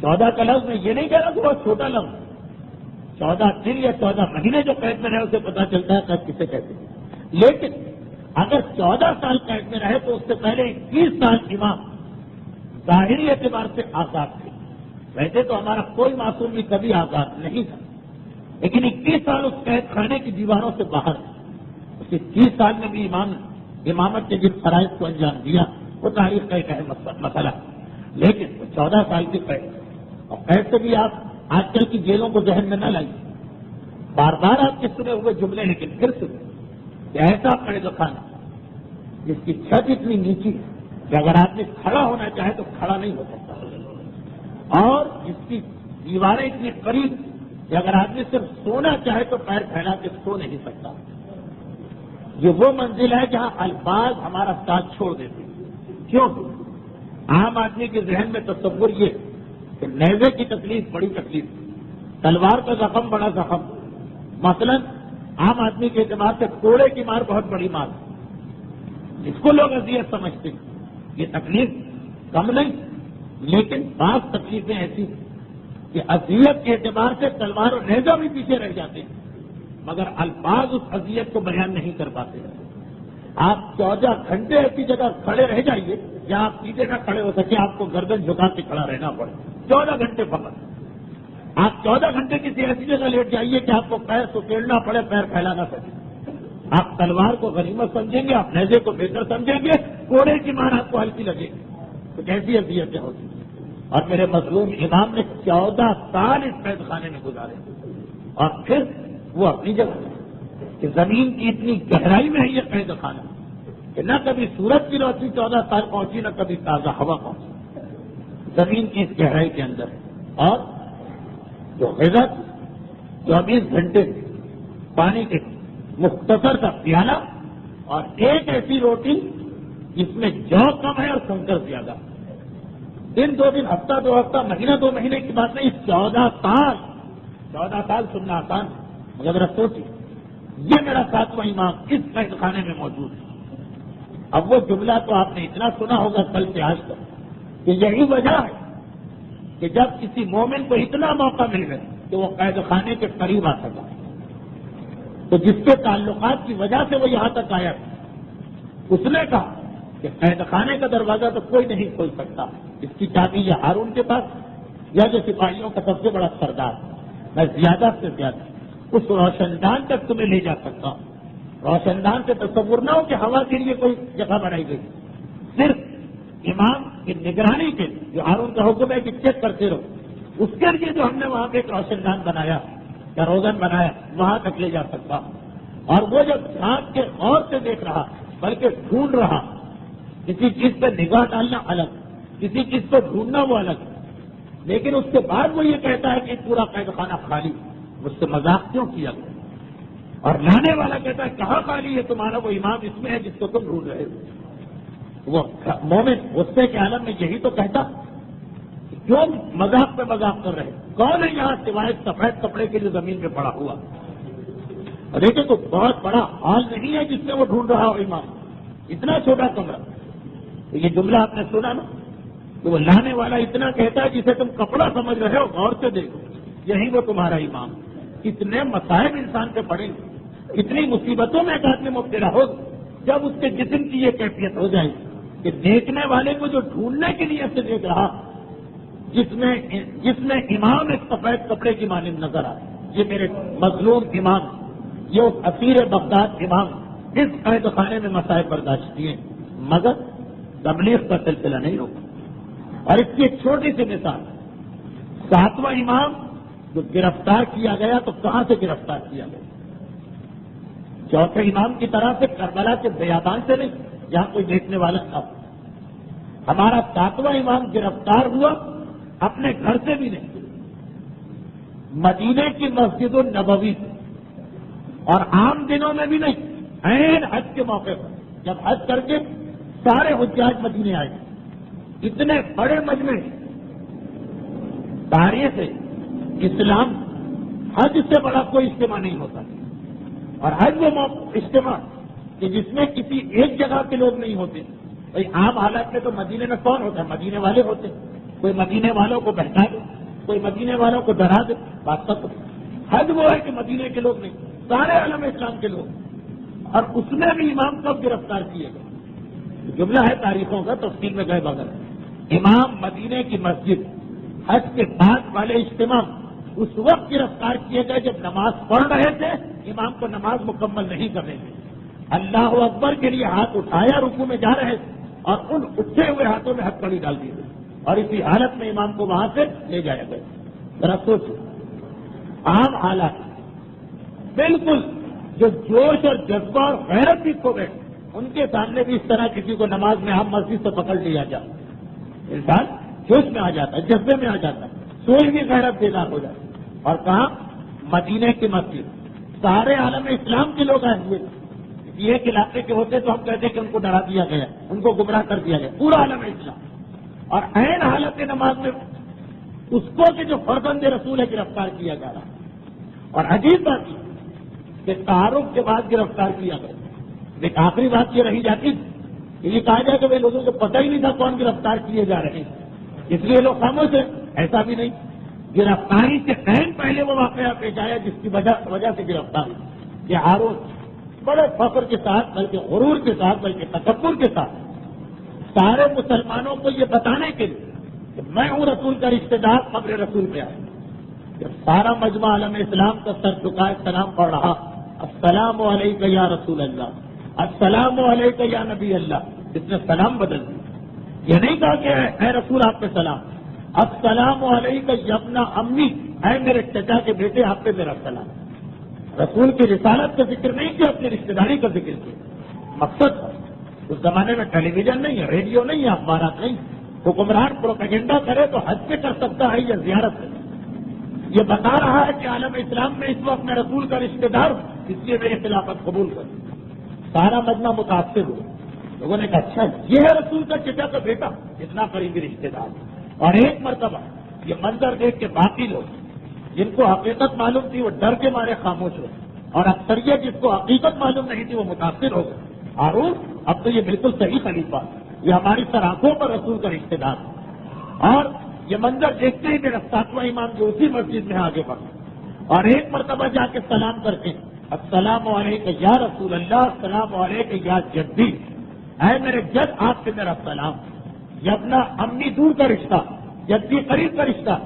14 کا لفظ میں یہ نہیں کہہ رہا کہ بہت چھوٹا لفظ، 14 دن یا 14 مہینے جو قید میں رہے اسے پتا چلتا ہے قید کسے کہتے ہیں، لیکن اگر 14 سال قید میں رہے تو اس سے پہلے 21 سال امام ظاہری اعتبار سے آزاد تھے۔ ویسے تو ہمارا کوئی معصوم بھی کبھی آزاد نہیں تھا، لیکن 21 سال اس قید خانے کی دیواروں سے باہر ہے۔ اس 21 سال میں بھی امامت کے جن فرائض کو انجام دیا وہ تاریخ کا ایک اہم مسئلہ، لیکن وہ 14 سال کی قید، اور قید سے بھی آپ آج کل کی جیلوں کو ذہن میں نہ لائیے۔ بار بار آپ کے سنے ہوئے جملے، لیکن پھر سنے کہ ایسا قید خانہ جس کی چھت اتنی نیچی ہے کہ اگر آدمی کھڑا ہونا چاہے تو کھڑا نہیں ہو سکتا، اور جس کی دیواریں اتنی قریب کہ اگر آدمی صرف سونا چاہے تو پیر پھیلا کے سو نہیں سکتا۔ یہ وہ منزل ہے جہاں الفاظ ہمارا ساتھ چھوڑ دیتے ہیں، کیونکہ عام آدمی کے ذہن میں تصور یہ کہ نیزے کی تکلیف بڑی تکلیف، تلوار کا زخم بڑا زخم، مثلا عام آدمی کے اعتبار سے کوڑے کی مار بہت بڑی مار، اس کو لوگ اذیت سمجھتے ہیں۔ یہ تکلیف کم نہیں، لیکن بعض تکلیفیں ایسی کہ اذیت کے اعتبار سے تلوار اور نیزہ بھی پیچھے رہ جاتے ہیں، مگر الفاظ اس اذیت کو بیان نہیں کر پاتے۔ آپ 14 گھنٹے ایسی جگہ کھڑے رہ جائیے جہاں آپ سیدھے نہ کھڑے ہو سکے، آپ کو گردن جھکا کے کھڑا رہنا پڑے 14 گھنٹے فقط۔ آپ 14 گھنٹے کسی ایسی جگہ لیٹ جائیے کہ آپ کو پیر سکیڑنا پڑے، پیر پھیلا نہ سکے۔ آپ تلوار کو غنیمت سمجھیں گے، آپ نیزے کو بہتر سمجھیں گے، کوڑے کی مار آپ کو ہلکی لگے گی، تو کیسی اذیتیں ہوتی ہیں۔ اور میرے مظلوم امام نے 14 سال اس قید خانے میں گزارے، اور پھر وہ اپنی جگہ کہ زمین کی اتنی گہرائی میں ہے یہ قید خانہ کہ نہ کبھی سورج کی روشنی 14 سال پہنچی، نہ کبھی تازہ ہوا پہنچی، زمین کی اس گہرائی کے اندر ہے۔ اور جو غذا 24 گھنٹے پانی کے مختصر کا پیالہ اور ایک ایسی روٹی جس میں جو کم ہے اور کنکر زیادہ، دن 2 دن، ہفتہ 2 ہفتہ، مہینہ 2 مہینے کی بات نہیں، 14 سال سننا آسان ہے، مگر ذرا سوچیے، یہ میرا 7واں امام اس قید خانے میں موجود ہے۔ اب وہ جملہ تو آپ نے اتنا سنا ہوگا کل سے آج تک کہ یہی وجہ ہے کہ جب کسی مومن کو اتنا موقع مل گیا کہ وہ قید خانے کے قریب آ سکا، تو جس کے تعلقات کی وجہ سے وہ یہاں تک آیا اس نے کہا کہ قید خانے کا دروازہ تو کوئی نہیں کھول سکتا، اس کی چابی یا ہارون کے پاس یا جو سپاہیوں کا سب سے بڑا سردار، میں زیادہ سے زیادہ اس روشن دان تک تمہیں لے جا سکتا ہوں۔ روشن دان سے تصور نہ ہو کہ ہوا کے لیے کوئی جگہ بنائی گئی، صرف امام کی نگرانی کے لیے، جو ہارون کا حکم ہے کہ چیک کرتے رہو، اس کے لیے جو ہم نے وہاں پہ ایک روشن دان بنایا یا روزن بنایا، وہاں تک لے جا سکتا ہوں۔ اور وہ جب جھانک کے غور سے دیکھ رہا بلکہ ڈھونڈ رہا، کسی چیز پہ نگاہ ڈالنا الگ، کسی چیز کو ڈھونڈنا وہ الگ، لیکن اس کے بعد وہ یہ کہتا ہے کہ پورا قید خانہ خالی، مجھ سے مذاق کیوں کیا گیا؟ اور لانے والا کہتا ہے کہاں خالی ہے تمہارا وہ امام اس میں ہے جس کو تم ڈھونڈ رہے ہو۔ وہ مومن غصے کے عالم میں یہی تو کہتا کہ کیوں مذاق پہ مذاق کر رہے، کون ہے یہاں سوائے سفید کپڑے کے لیے زمین پہ پڑا ہوا؟ اور دیکھیں تو بہت بڑا ہال نہیں ہے جس میں وہ ڈھونڈ رہا ہو امام، اتنا چھوٹا کمرہ۔ تو یہ جملہ آپ نے سنا نا کہ وہ لانے والا اتنا کہتا ہے جسے تم کپڑا سمجھ رہے ہو، غور سے دیکھو یہی وہ تمہارا امام. اتنے مصائب انسان پہ پڑیں گے, اتنی مصیبتوں میں ایک آدمی مبتلا ہو, جب اس کے جسم کی یہ کیفیت ہو جائے کہ دیکھنے والے کو جو ڈھونڈنے کی نیت سے دیکھ رہا, جس میں امام ایک سفید کپڑے کی مانند نظر آئے, یہ میرے مظلوم امام, یہ اس اسیر بغداد امام اس قید خانے میں مصائب برداشت کیے, مگر تبلیغ کا سلسلہ نہیں روکا. اور اس کی ایک چھوٹی سی مثال, 7واں امام جو گرفتار کیا گیا تو کہاں سے گرفتار کیا گیا؟ چوتھے امام کی طرح سے کربلا کے بیابان سے نہیں, جہاں کوئی دیکھنے والا تھا. ہمارا 7واں امام گرفتار ہوا اپنے گھر سے بھی نہیں, مدینے کی مسجد النبوی سے, اور عام دنوں میں بھی نہیں, عین حج کے موقع پر جب حج کر کے سارے حجاج مدینے آئے, اتنے بڑے مجمع, تاریخ سے اسلام حج سے بڑا کوئی اجتماع نہیں ہوتا. اور حج وہ اجتماع کہ جس میں کسی ایک جگہ کے لوگ نہیں ہوتے. بھائی عام حالات میں تو مدینے میں کون ہوتا ہے؟ مدینے والے ہوتے. کوئی مدینے والوں کو بہکا دے, کوئی مدینے والوں کو ڈرا دے, بات سب. حج وہ ہے کہ مدینے کے لوگ نہیں, سارے عالم اسلام کے لوگ. اور اس میں بھی امام کب گرفتار کیے گئے؟ جملہ ہے تاریخوں کا, تفصیل میں گئے بغیر. امام مدینے کی مسجد حج کے بعد والے اجتماع اس وقت گرفتار کیے گئے جب نماز پڑھ رہے تھے, امام کو نماز مکمل نہیں کر رہے تھے. اللہ اکبر کے لیے ہاتھ اٹھایا, رکوع میں جا رہے تھے, اور ان اٹھے ہوئے ہاتھوں میں ہتھ کڑی ڈال دی گئی, اور اسی حالت میں امام کو وہاں سے لے جایا گیا. ذرا سوچو, عام حالات بالکل جو جوش اور جذبہ اور غیرت بھی کھو گئے, ان کے سامنے بھی اس طرح کسی کو نماز میں ہم مسجد سے پکڑ لیا جائے, انسان جوش میں آ جاتا ہے, جذبے میں آ جاتا ہے, سوچ بھی غیرت بیدار ہو جاتی. اور کہاں؟ مدینے کی مسجد, سارے عالم اسلام کے لوگ آئے ہوئے. ایک علاقے کے ہوتے تو ہم کہتے کہ ان کو ڈرا دیا گیا, ان کو گمراہ کر دیا گیا, پورا عالم اسلام. اور عین حالت نماز میں اس کو کہ جو فرزند رسول ہے گرفتار کیا جا رہا. اور عجیب بات یہ کہ تعارف کے بعد گرفتار کیا گیا. ایک آخری بات یہ رہی جاتی کہ یہ کہا جائے کہ وہ لوگوں کو پتہ ہی نہیں تھا کون گرفتار کیے جا رہے ہیں, اس لیے لوگ خاموش ہیں. ایسا بھی نہیں, گرفتاری سے عین پہلے وہ واقعہ پیش آیا جس کی وجہ سے گرفتار ہوئی. یہ ہارون بڑے فخر کے ساتھ, بلکہ غرور کے ساتھ, بلکہ تکبر کے ساتھ سارے مسلمانوں کو یہ بتانے کے لیے کہ میں ہوں رسول کا رشتے دار, قبر رسول پہ آیا. جب سارا مجمع عالم اسلام کا سر جھکائے سلام پڑھ رہا, السلام علیکم یا رسول اللہ, السلام علیکم یا نبی اللہ, اس نے سلام بدل دیا. یہ نہیں کہا کہ اے رسول آپ پہ سلام, السلام علیکم یبنا امی, اے میرے چچا کے بیٹے آپ پہ میرا سلام. رسول کی رسالت کا ذکر نہیں کیا, اپنی رشتے داری کا ذکر کیا. مقصد اس زمانے میں ٹیلی ویژن نہیں ہے, ریڈیو نہیں ہے, اخبارات نہیں. حکمران پروپیگنڈا کرے تو حج پہ کر سکتا ہے یا زیارت سے. یہ بتا رہا ہے کہ عالم اسلام میں اس وقت میں رسول کا رشتے دار ہوں, اس لیے میری خلافت قبول کر. سارا مجمع متاثر ہوا. لوگوں نے کہا اچھا یہ ہے رسول کا چچا کا بیٹا, اتنا قریبی رشتے دار. اور ایک مرتبہ یہ منظر دیکھ کے باقی لوگ جن کو حقیقت معلوم تھی وہ ڈر کے مارے خاموش ہو, اور اکثریت جس کو حقیقت معلوم نہیں تھی وہ متاثر ہو گئے. ہارون اب تو یہ بالکل صحیح خلیفہ, یہ ہماری سر آنکھوں پر رسول کا رشتے دار. اور یہ منظر دیکھتے ہی میرا 7واں امام جو اسی مسجد میں آگے بڑھا, اور ایک مرتبہ جا کے سلام کرتے, السلام علیکم یا رسول اللہ, السلام علیکم یا جدی, اے میرے جد آپ سے میرا سلام. یبنا امی دور کا رشتہ, جدی قریب کا رشتہ.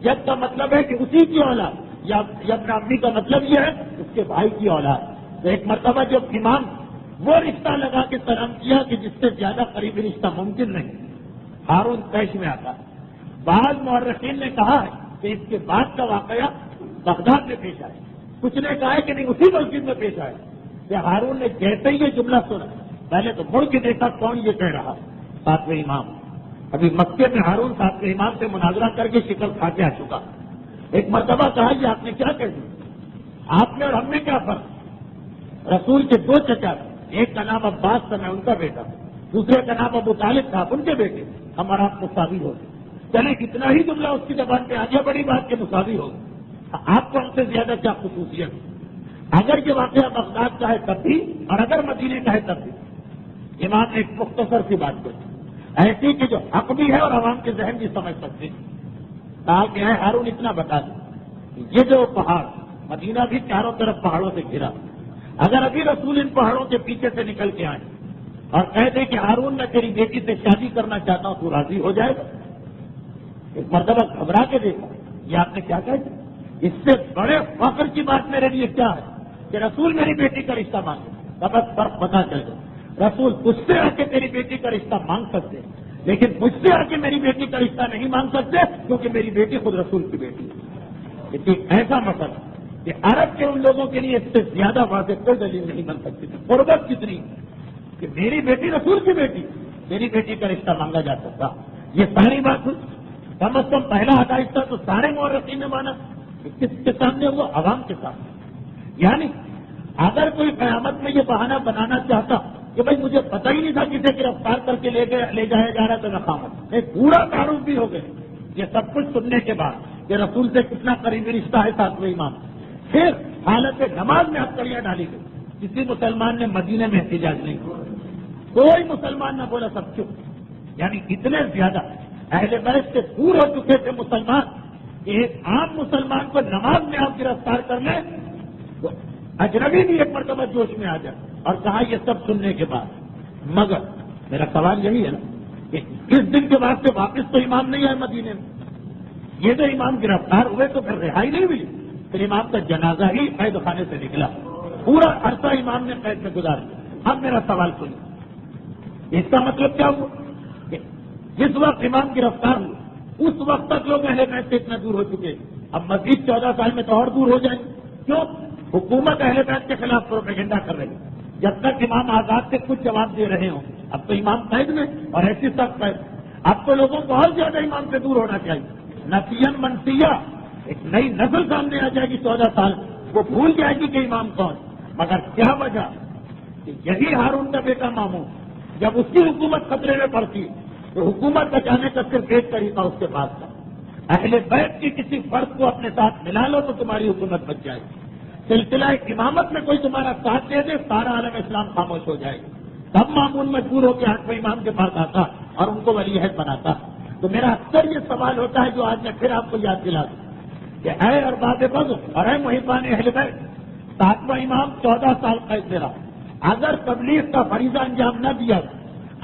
جد کا مطلب ہے کہ اسی کی اولاد, یا یبنا امی کا مطلب یہ ہے اس کے بھائی کی اولاد. تو ایک مرتبہ جب امام وہ رشتہ لگا کے سلام کیا کہ جس سے زیادہ قریبی رشتہ ممکن نہیں, ہارون پیش میں آتا. بعض مورخین نے کہا ہے کہ اس کے بعد کا واقعہ بغداد میں پیش آئے, کچھ نے کہا ہے کہ نہیں اسی مسجد میں پیش آئے. کہ ہارون نے جیسے ہی یہ جملہ سنا, پہلے تو مڑ کے دیکھا کون یہ کہہ رہا, 7ویں امام. ابھی مکے میں ہارون 7ویں امام سے مناظرہ کر کے شکل کھا کے آ چکا. ایک مرتبہ کہا یہ آپ نے کیا کہہ دیا, آپ نے اور ہم نے کیا فرق. رسول کے 2 چچا تھے, ایک کا نام عباس تھا, میں ان کا بیٹا, دوسرے کا نام ابو طالب تھا, ان کے بیٹے. ہم اور آپ مساوی ہو گئے. چلے کتنا ہی جملہ اس کی زبان پہ آ گیا, بڑی بات کے مساوی ہو گئے. آپ کو ہم سے زیادہ کیا خصوصیت. اگر یہ واقعہ بغداد کا ہے تب بھی, اور اگر مدینے کا ہے تب بھی. امام نے ایک مختصر سی بات کہی, ایسی کہ جو حق بھی ہے اور عوام کے ذہن بھی سمجھ سکتے ہیں. کہا کہ ہے ہارون اتنا بتا دیں, یہ جو پہاڑ، مدینہ بھی چاروں طرف پہاڑوں سے گھرا، اگر ابھی رسول ان پہاڑوں کے پیچھے سے نکل کے آئے اور کہہ دے کہ ہارون میں تیری بیٹی سے شادی کرنا چاہتا ہوں، تو راضی ہو جائے گا؟ ایک مرتبہ گھبرا کے دیکھا، یہ آپ نے کیا کہا؟ اس سے بڑے فخر کی بات میرے لیے کیا ہے کہ رسول میری بیٹی کا رشتہ مانگے؟ تب فرق پتا چل جائے، رسول مجھ سے آ کے تیری بیٹی کا رشتہ مانگ سکتے، لیکن مجھ سے آ کے میری بیٹی کا رشتہ نہیں مانگ سکتے، کیونکہ میری بیٹی خود رسول کی بیٹی ہے۔ ایک ایسا مسئلہ کہ عرب کے ان لوگوں کے لیے اس سے زیادہ واضح کوئی دلیل نہیں بن سکتی تھی، قربت کتنی کہ میری بیٹی رسول کی بیٹی، میری بیٹی کا رشتہ مانگا جا سکتا۔ یہ ساری بات ہوئی، کم از کم پہلا حدائثہ تو سارے مورخین نے مانا، کس کے سامنے ہوا؟ عوام کے سامنے۔ یعنی اگر کوئی قیامت میں یہ بہانہ بنانا چاہتا کہ بھائی مجھے پتہ ہی نہیں تھا کسے گرفتار کر کے لے جایا جا رہا، تو نقامت ایک پورا تعارف بھی ہو گئے۔ یہ سب کچھ سننے کے بعد کہ رسول سے کتنا قریبی رشتہ ہے ساتویں امام، پھر حالت نماز میں ہتھکڑیاں ڈالی گئی، کسی مسلمان نے مدینے میں احتجاج نہیں کیا، کوئی مسلمان نہ بولا، سب چپ۔ یعنی اتنے زیادہ اہل بیت سے دور ہو چکے تھے مسلمان کہ ایک عام مسلمان کو نماز میں آپ گرفتار کر لیں تو اجنبی بھی ایک مرتبہ جوش میں آ جائے۔ اور کہا یہ سب سننے کے بعد، مگر میرا سوال یہی ہے نا کہ اس دن کے بعد سے واپس تو امام نہیں آئے مدینے میں، یہ جو امام گرفتار ہوئے تو پھر رہائی نہیں ملی، پھر امام کا جنازہ ہی قید خانے سے نکلا، پورا عرصہ امام نے قید میں گزار دیا۔ اب میرا سوال سنیے، اس کا مطلب کیا ہوا کہ جس وقت امام گرفتار ہوئے اس وقت تک لوگ اہل بیت سے اتنا دور ہو چکے، اب مزید 14 سال میں تو اور دور ہو جائیں۔ کیوں؟ حکومت اہل بیت کے خلاف پروپیگنڈا کر رہی ہے، جب تک امام آزاد سے کچھ جواب دے رہے ہوں، اب تو امام قید میں اور ایسی سخت قید، اب تو لوگوں کو اور زیادہ امام سے دور ہونا چاہیے۔ نسین منسیہ، ایک نئی نسل سامنے آ جائے گی 14 سال، وہ بھول جائے گی کہ امام کون۔ مگر کیا وجہ کہ یہی ہارون کا بیٹا مامون، جب اس کی حکومت خطرے میں پڑتی تو حکومت بچانے کا صرف ایک طریقہ اس کے پاس تھا، اہل بیت کی کسی فرد کو اپنے ساتھ ملا لو تو تمہاری حکومت بچ جائے گی۔ سلسلہ امامت میں کوئی تمہارا ساتھ دے دے، سارا عالم اسلام خاموش ہو جائے گا۔ تب مامون مجبور ہو کے آٹھویں امام کے پاس آتا اور ان کو ولی عہد بناتا۔ تو میرا اکثر یہ سوال ہوتا ہے جو آج میں پھر آپ کو یاد دلا دوں کہ اے ارباب فضل اور اے محبان اہل بیت، ساتواں امام 14 سال قید میں رہا، اگر تبلیغ کا فریضہ انجام نہ دیا،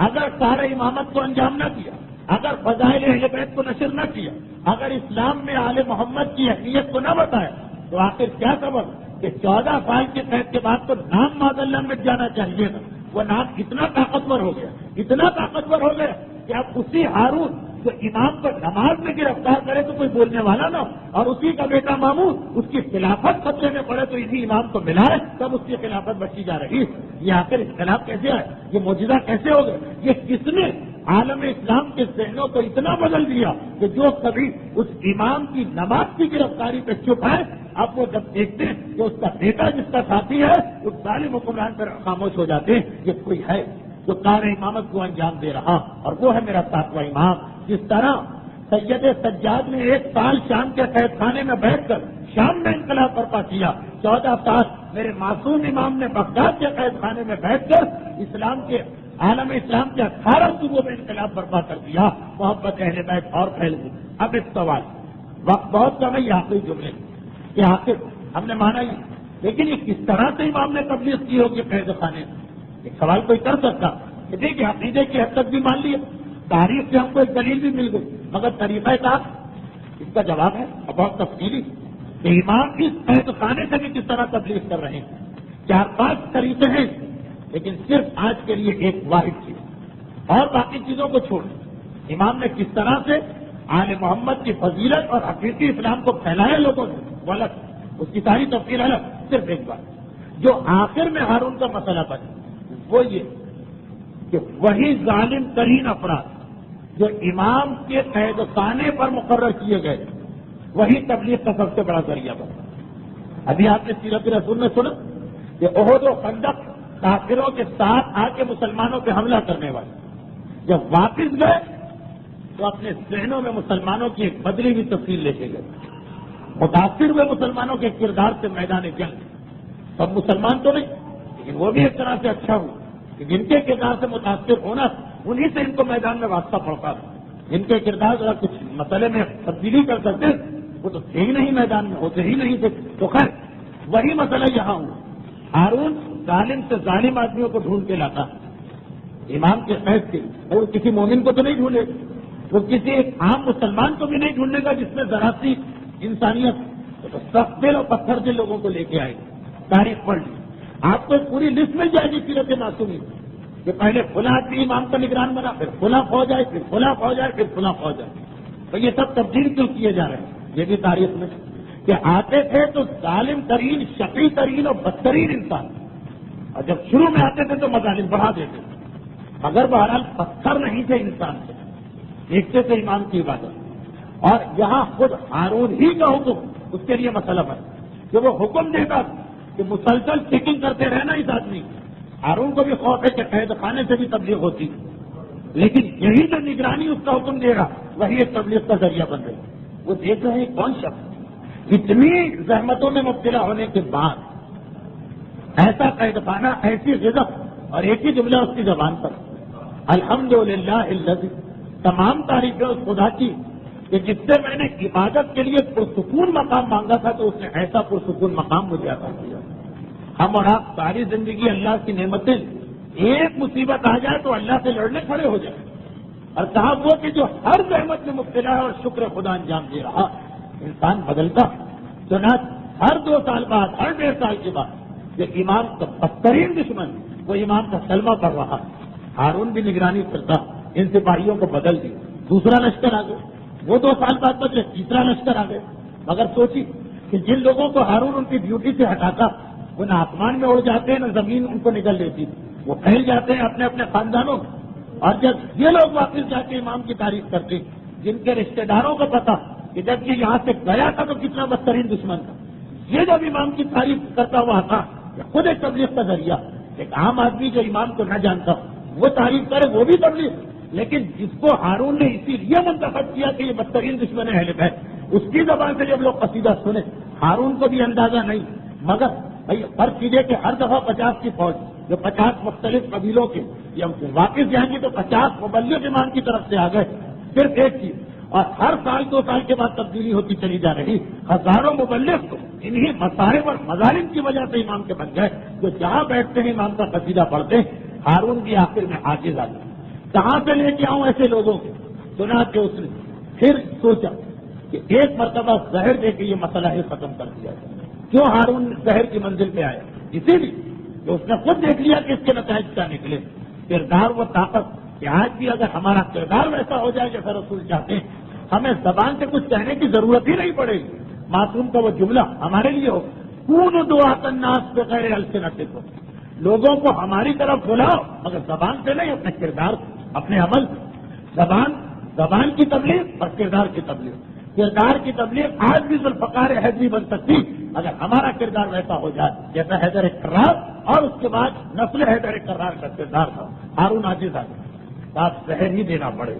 اگر سارے امامت کو انجام نہ دیا، اگر فضائل اہل بیت کو نشر نہ کیا، اگر اسلام میں آل محمد کی اہمیت کو نہ بتایا، تو آخر کیا سبب کہ 14 سال کے قید کے بعد تو نام معاذ اللہ مٹ جانا چاہیے تھا۔ وہ نام اتنا طاقتور ہو گیا، اتنا طاقتور ہو گیا کہ اب اسی ہارون جو امام کو نماز میں گرفتار کرے تو کوئی بولنے والا نہ ہو، اور اسی کا بیٹا مامون اس کی خلافت خطرے میں پڑے تو اسی امام کو ملائے، تب اس کی خلافت بچی جا رہی ہے۔ یہ آخر اختلاف کیسے آئے؟ یہ معجزہ کیسے ہو گئے؟ یہ کس نے عالم اسلام کے ذہنوں کو اتنا بدل دیا کہ جو کبھی اس امام کی نماز کی گرفتاری پہ چپ ہے، اب وہ جب دیکھتے ہیں کہ اس کا بیٹا جس کا ساتھی ہے اس ظالم حکمران پر خاموش ہو جاتے ہیں۔ یہ کوئی ہے جو کار امامت کو انجام دے رہا، اور وہ ہے میرا ساتواں امام۔ جس طرح سید سجاد نے 1 سال شام کے قید خانے میں بیٹھ کر شام میں انقلاب برپا کیا، 14 سال میرے معصوم امام نے بغداد کے قید خانے میں بیٹھ کر اسلام کے عالم اسلام کے 18 صوبوں میں انقلاب برپا کر دیا۔ محبت اہل بیت اور پھیل گئی۔ اب اس سوال وقت بہت کم ہے، یہ آخری جملے کہ آخر ہم نے مانا ہی، لیکن یہ کس طرح سے امام نے تبلیغ کی ہوگی قید خانے میں؟ ایک سوال کوئی کر سکتا کہ دیکھیے عقیدے کی حد تک بھی مان لیا، تاریخ سے ہم کو ایک دلیل بھی مل گئی، مگر طریقہ کار اس کا جواب ہے اور بہت تفصیلی کہ امام اس قید خانے سے بھی کس طرح تبلیغ کر رہے ہیں۔ 4-5 طریقے ہیں، لیکن صرف آج کے لیے ایک واحد چیز، اور باقی چیزوں کو چھوڑ امام نے کس طرح سے آل محمد کی فضیلت اور حقیقی اسلام کو پھیلایا لوگوں نے، وہ الگ، اس کی ساری تفصیل الگ۔ صرف ایک بات جو آخر میں ہارون کا مسئلہ بنا وہ یہ کہ وہی ظالم ترین افراد جو امام کے قید خانے پر مقرر کیے گئے وہی تبلیغ کا سب سے بڑا ذریعہ بنا۔ ابھی آپ نے سیرت رسول میں سنا کہ احد و خندق کافروں کے ساتھ آ کے مسلمانوں پہ حملہ کرنے والے جب واپس گئے تو اپنے ذہنوں میں مسلمانوں کی ایک بدلی ہوئی تفصیل لے کے گئے، متاثر ہوئے مسلمانوں کے کردار سے میدان جنگ۔ سب مسلمان تو نہیں، لیکن وہ بھی ایک طرح سے اچھا ہوا کہ جن کے کردار سے متاثر ہونا انہی سے ان کو میدان میں واسطہ پڑتا تھا، جن کے کردار ذرا کچھ مسئلے میں تبدیلی کر سکتے وہ تو تھے ہی نہیں میدان میں، ہوتے ہی نہیں تھے. تو خیر وہی مسئلہ یہاں ہوا. ہارون ظالم سے ظالم آدمیوں کو ڈھونڈ کے لاتا امام کے قید کے. اور کسی مومن کو تو نہیں ڈھونڈے، وہ کسی ایک عام مسلمان کو بھی نہیں ڈھونڈے گا جس میں ذرا سی انسانیت. تو سخت دل اور پتھر دل لوگوں کو لے کے آئے. تاریخ پڑھ لی آپ کو پوری لسٹ مل جائے گی سیرت معصومی کہ پہلے فلاں آدمی امام کا نگران بنا، پھر فلاں فوج آئے، پھر فلاں فوج آئے، پھر فلاں فوج آئے. تو یہ سب تبدیل کیوں کیے جا رہے ہیں؟ یہ بھی تاریخ میں کہ آتے تھے تو ظالم ترین، شقی ترین اور بدترین انسان، اور جب شروع میں آتے تھے تو مظالم بڑھا دیتے تھے. مگر بہرحال پتھر نہیں تھے انسان سے، دیکھتے تھے امام کی عبادت. اور یہاں خود ہارون ہی کا حکم اس کے لیے مسئلہ بنا کہ وہ حکم دیتا کہ مسلسل چیکنگ کرتے رہنا اس آدمی. ہارون کو بھی خوف ہے کہ قید خانے سے بھی تبلیغ ہوتی، لیکن یہی جو نگرانی اس کا حکم دے گا وہی ایک تبلیغ کا ذریعہ بن رہی. وہ دیکھ رہے ہیں کون شخص اتنی زحمتوں میں مبتلا ہونے کے بعد ایسا قید خانہ، ایسی غذب، اور ایک ہی جملہ اس کی زبان پر الحمدللہ الذی. تمام تعریفیں اس خدا کی کہ جس سے میں نے عبادت کے لیے پرسکون مقام مانگا تھا تو اس نے ایسا پرسکون مقام مجھے عطا کیا. ہم اور آپ ساری زندگی اللہ کی نعمتیں، ایک مصیبت آ جائے تو اللہ سے لڑنے کھڑے ہو جائیں. اور کہا وہ کہ جو ہر زحمت میں مبتلا ہے اور شکر خدا انجام دے رہا، انسان بدلتا. چنانچہ ہر 2 سال بعد، ہر 1.5 سال کے بعد یہ امام کا بدترین دشمن وہ امام کا کلمہ پڑھ رہا. ہارون بھی نگرانی کرتا، ان سپاہیوں کو بدل دی. دوسرا لشکر آ گیا، وہ 2 سال بعد بدلے، تیسرا لشکر آ گیا. مگر سوچی کہ جن لوگوں کو ہارون ان کی ڈیوٹی سے ہٹاتا وہ نہ آسمان میں اڑ جاتے ہیں نہ زمین ان کو نکل لیتی، وہ پھیل جاتے ہیں اپنے اپنے خاندانوں. اور جب یہ لوگ واپس جا کے امام کی تعریف کرتے، جن کے رشتہ داروں کو پتا کہ جب یہ یہاں سے گیا تھا تو کتنا بدترین دشمن تھا، یہ جب امام کی تعریف کرتا ہوا تھا کہ خود ایک تبلیغ کا ذریعہ. ایک عام آدمی جو امام کو نہ جانتا وہ تعریف کرے وہ بھی تبلیغ، لیکن جس کو ہارون نے اسی لیے منتخب کیا کہ یہ بدترین دشمن ہے اہل بیت، اس کی زبان سے جب لوگ قصیدہ سنے، ہارون کو بھی اندازہ نہیں. مگر بھائی فرض کیجیے کہ ہر دفعہ 50 کی فوج جو 50 مختلف قبیلوں کے یہ واپس جائیں گے تو 50 مبلغ امام کی طرف سے آ گئے. صرف ایک چیز، اور ہر سال 2 سال کے بعد تبدیلی ہوتی چلی جا رہی. ہزاروں مبلغ تو انہی مصائب اور مظالم کی وجہ سے امام کے بن گئے، جو جہاں بیٹھتے ہیں امام کا قصیدہ پڑھتے ہیں. ہارون بھی آخر میں عاجز آ گئے. کہاں سے لے کے آؤں ایسے لوگوں کو؟ سنا کہ اس نے پھر سوچا کہ ایک مرتبہ زہر دے کے یہ مسئلہ ہی ختم کر دیا جائے. کیوں ہارون زہر کی منزل پہ آیا؟ اسی لیے کہ اس نے خود دیکھ لیا کہ اس کے نتائج کیا نکلے. کردار و طاقت کہ آج بھی اگر ہمارا کردار ویسا ہو جائے جیسا رسول چاہتے ہیں، ہمیں زبان سے کچھ کہنے کی ضرورت ہی نہیں پڑے گی. معصوم کا وہ جملہ ہمارے لیے ہو، کون دعات الناس بغیر السنتکم، لوگوں کو ہماری طرف بلاؤ مگر زبان سے نہیں، اپنے کردار، اپنے عمل. زبان کی تبلیغ اور کردار کی تبلیغ. کردار کی تبلیغ آج بھی ذوالفقار حیدری بن سکتی اگر ہمارا کردار ویسا ہو جائے جیسا حیدر کرار اور اس کے بعد نسل حیدر کرار کا کردار تھا. ہارون عاجز آ گیا، آپ زہر ہی دینا پڑے.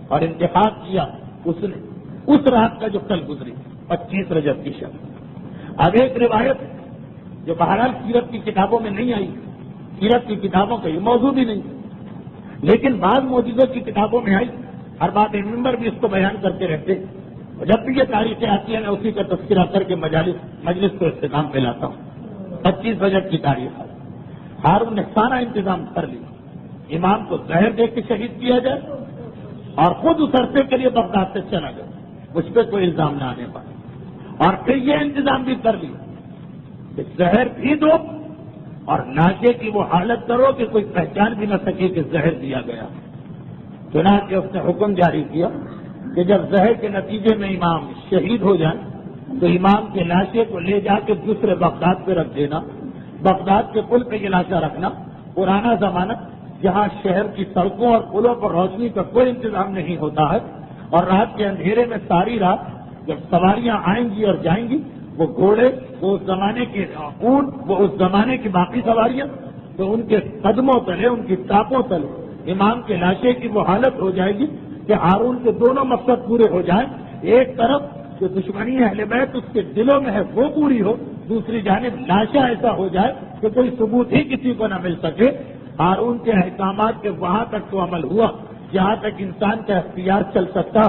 اور انتخاب کیا اس نے اس رات کا جو کل گزری 25 رجب کی شب. اب ایک روایت جو بہرحال سیرت کی کتابوں میں نہیں آئی، سیرت کی کتابوں کا یہ موضوع بھی نہیں، لیکن بعض معجزوں کی کتابوں میں آئی. ہر بات ممبر بھی اس کو بیان کرتے رہتے. جب بھی یہ تاریخیں آتی ہیں میں اسی کا تذکرہ کر کے مجلس کو اختتام پہ لاتا ہوں. 25 رجب کی تاریخ ہے. ہارون نے سارا انتظام کر لیا، امام کو زہر دے کے شہید کیا جائے اور خود اس عرصے کے لیے بغداد سے چلا گیا، اس پہ کوئی الزام نہ آنے پائے. اور پھر یہ انتظام بھی کر لیا کہ زہر بھی دو اور ناشے کی وہ حالت کرو کہ کوئی پہچان بھی نہ سکے کہ زہر دیا گیا. چنانچہ اس نے حکم جاری کیا کہ جب زہر کے نتیجے میں امام شہید ہو جائیں تو امام کے لاشے کو لے جا کے دوسرے بغداد پہ رکھ دینا. بغداد کے پل پہ یہ لاشا رکھنا. پرانا زمانہ جہاں شہر کی سڑکوں اور پلوں پر روشنی کا کوئی انتظام نہیں ہوتا ہے اور رات کے اندھیرے میں ساری رات جب سواریاں آئیں گی اور جائیں گی، وہ گھوڑے، وہ اس زمانے کے اونٹ، وہ اس زمانے کی باقی سواریاں، تو ان کے قدموں تلے، ان کی ٹاپوں تلے امام کے لاشے کی وہ حالت ہو جائے گی کہ ہارون کے دونوں مقصد پورے ہو جائیں. ایک طرف جو دشمنی اہل بیت اس کے دلوں میں ہے وہ پوری ہو، دوسری جانب لاشا ایسا ہو جائے کہ کوئی ثبوت ہی کسی کو نہ مل سکے. ہارون کے احکامات کے وہاں تک تو عمل ہوا جہاں تک انسان کا اختیار چل سکتا.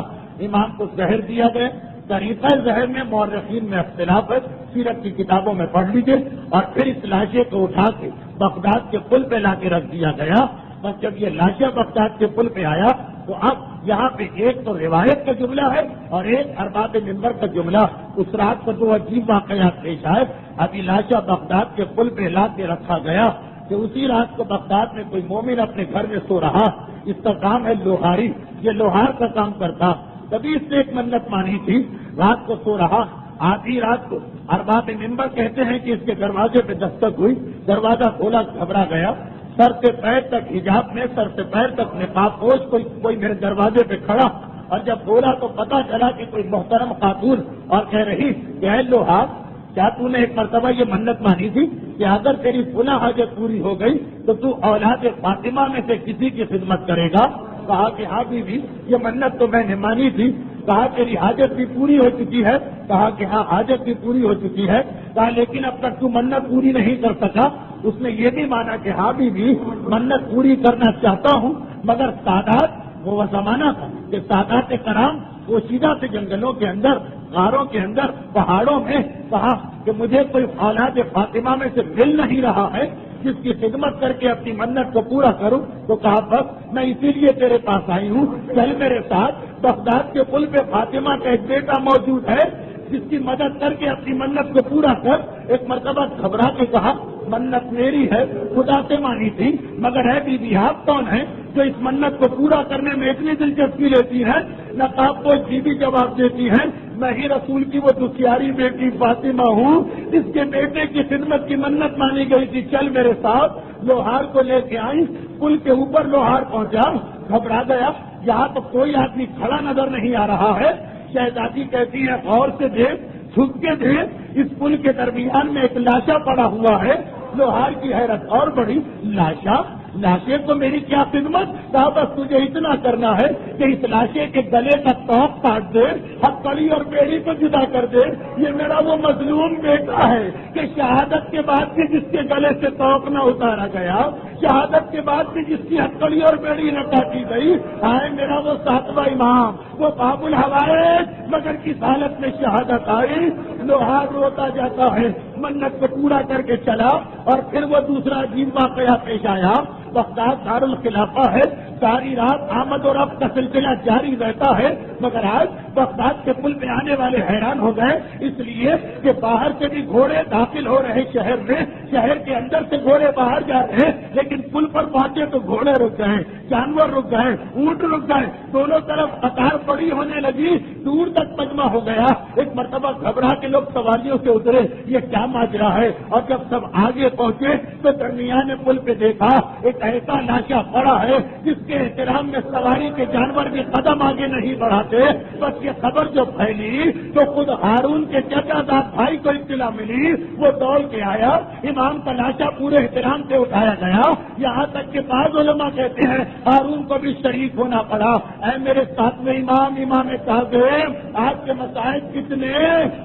امام کو زہر دیا گیا، طریقہ ذہن میں مورخین میں اختلاف ہے، سیرت کی کتابوں میں پڑھ لیجیے، اور پھر اس لاشے کو اٹھا کے بغداد کے پل پہ لا کے رکھ دیا گیا۔ بس جب یہ لاشا بغداد کے پل پہ آیا تو اب یہاں پہ ایک تو روایت کا جملہ ہے اور ایک ارباب منبر کا جملہ۔ اس رات کو دو عجیب واقعات پیش آئے۔ ابھی لاشا بغداد کے پل پہ لا کے رکھا گیا کہ اسی رات کو بغداد میں کوئی مومن اپنے گھر میں سو رہا، اس کا کام ہے لوہاری، یہ لوہار کا کام کرتا، تبھی اس نے ایک منت مانی تھی، رات کو سو رہا، آدھی رات کو ارباب منبر کہتے ہیں کہ اس کے دروازے پہ دستک ہوئی، دروازہ کھولا، گھبرا گیا، سر سے پیر تک حجاب میں، سر سے پیر تک نقاب پوش کوئی میرے دروازے پہ کھڑا، اور جب بولا تو پتا چلا کہ کوئی محترم خاتون، اور کہہ رہی کہ اے لوہار، کیا تو نے ایک مرتبہ یہ منت مانی تھی کہ اگر تیری فلاں حاجت پوری ہو گئی تو اولاد فاطمہ میں سے کسی کی خدمت کرے گا؟ کہا کہ ہاں بیوی، یہ منت تو میں نے مانی تھی۔ کہا تیری حاجت بھی پوری ہو چکی ہے؟ کہا کہ ہاں حاجت بھی پوری ہو چکی ہے۔ کہا لیکن اب تک تو منت پوری نہیں کر سکا۔ اس نے یہ بھی مانا کہ ہاں بیوی، منت پوری کرنا چاہتا ہوں، مگر سادات، وہ زمانہ تھا کہ سادات کرام وہ سیدھا سے جنگلوں کے اندر، غاروں کے اندر، پہاڑوں میں، کہا کہ مجھے کوئی اولاد فاطمہ میں سے مل نہیں رہا ہے جس کی خدمت کر کے اپنی منت کو پورا کروں۔ تو کہا بس میں اسی لیے تیرے پاس آئی ہوں، چل میرے ساتھ، بغداد کے پل پہ فاطمہ کا ایک بیٹا موجود ہے جس کی مدد کر کے اپنی منت کو پورا کر۔ ایک مرتبہ گھبرا کے کہا منت میری ہے، خدا سے مانی تھی، مگر ہے بیوی آپ کون ہیں جو اس منت کو پورا کرنے میں اتنی دلچسپی لیتی ہے؟ نقاب پوش بیوی جواب دیتی ہے میں ہی رسول کی وہ دکھیاری بیٹی فاطمہ ہوں جس کے بیٹے کی خدمت کی منت مانی گئی تھی، چل میرے ساتھ۔ لوہار کو لے کے آئی، پل کے اوپر لوہار پہنچا، گھبرا گیا، یہاں تو کوئی آدمی کھڑا نظر نہیں آ رہا ہے۔ شہزادی کہتی ہے غور سے دیکھ، جھک کے دیکھ، اس پل کے درمیان میں ایک لاشا پڑا ہوا ہے۔ لوہار کی حیرت اور بڑی، لاشا؟ لاشے کو میری کیا خدمت؟ کہا بس تجھے اتنا کرنا ہے کہ اس لاشے کے گلے کا توق کاٹ دے، ہتھکڑی اور بیڑی کو جدا کر دے۔ یہ میرا وہ مظلوم بیٹا ہے کہ شہادت کے بعد بھی جس کے گلے سے توق نہ اتارا گیا، شہادت کے بعد بھی جس کی ہتھکڑی اور بیڑی نہ کاٹی گئی، آئے میرا وہ ساتواں امام، وہ باب الحوائج، مگر کس حالت میں شہادت آئی؟ لوہار روتا جاتا ہے، منت کو پورا کر کے چلا، اور پھر وہ دوسرا عجیب واقعہ پیش آیا۔ بغداد دارالخلافہ ہے، ساری رات آمد اور رفت کا سلسلہ جاری رہتا ہے، مگر آج بغداد کے پل پہ آنے والے حیران ہو گئے، اس لیے کہ باہر سے بھی گھوڑے داخل ہو رہے شہر میں، شہر کے اندر سے گھوڑے باہر جا رہے ہیں، لیکن پل پر پہنچے تو گھوڑے رک گئے، جانور رک گئے، اونٹ رک گئے، دونوں طرف قطار پڑی ہونے لگی، دور تک مجمع ہو گیا۔ ایک مرتبہ گھبرا کے لوگ سواریوں سے اترے، یہ کیا ماجرا ہے؟ اور جب سب آگے پہنچے تو درمیان پل پہ دیکھا ایک ایسا لاشا پڑا ہے جس کے احترام میں سواری کے جانور بھی قدم آگے نہیں بڑھاتے۔ بس یہ خبر جو پھیلی تو خود ہارون کے چچا داد بھائی کو اطلاع ملی، وہ دوڑ کے آیا، امام کا لاشا پورے احترام سے اٹھایا گیا، یہاں تک کہ بعض علماء کہتے ہیں ہارون کو بھی شریک ہونا پڑا۔ اے میرے ساتھ میں امام کاظم، آپ کے مسائل کتنے؟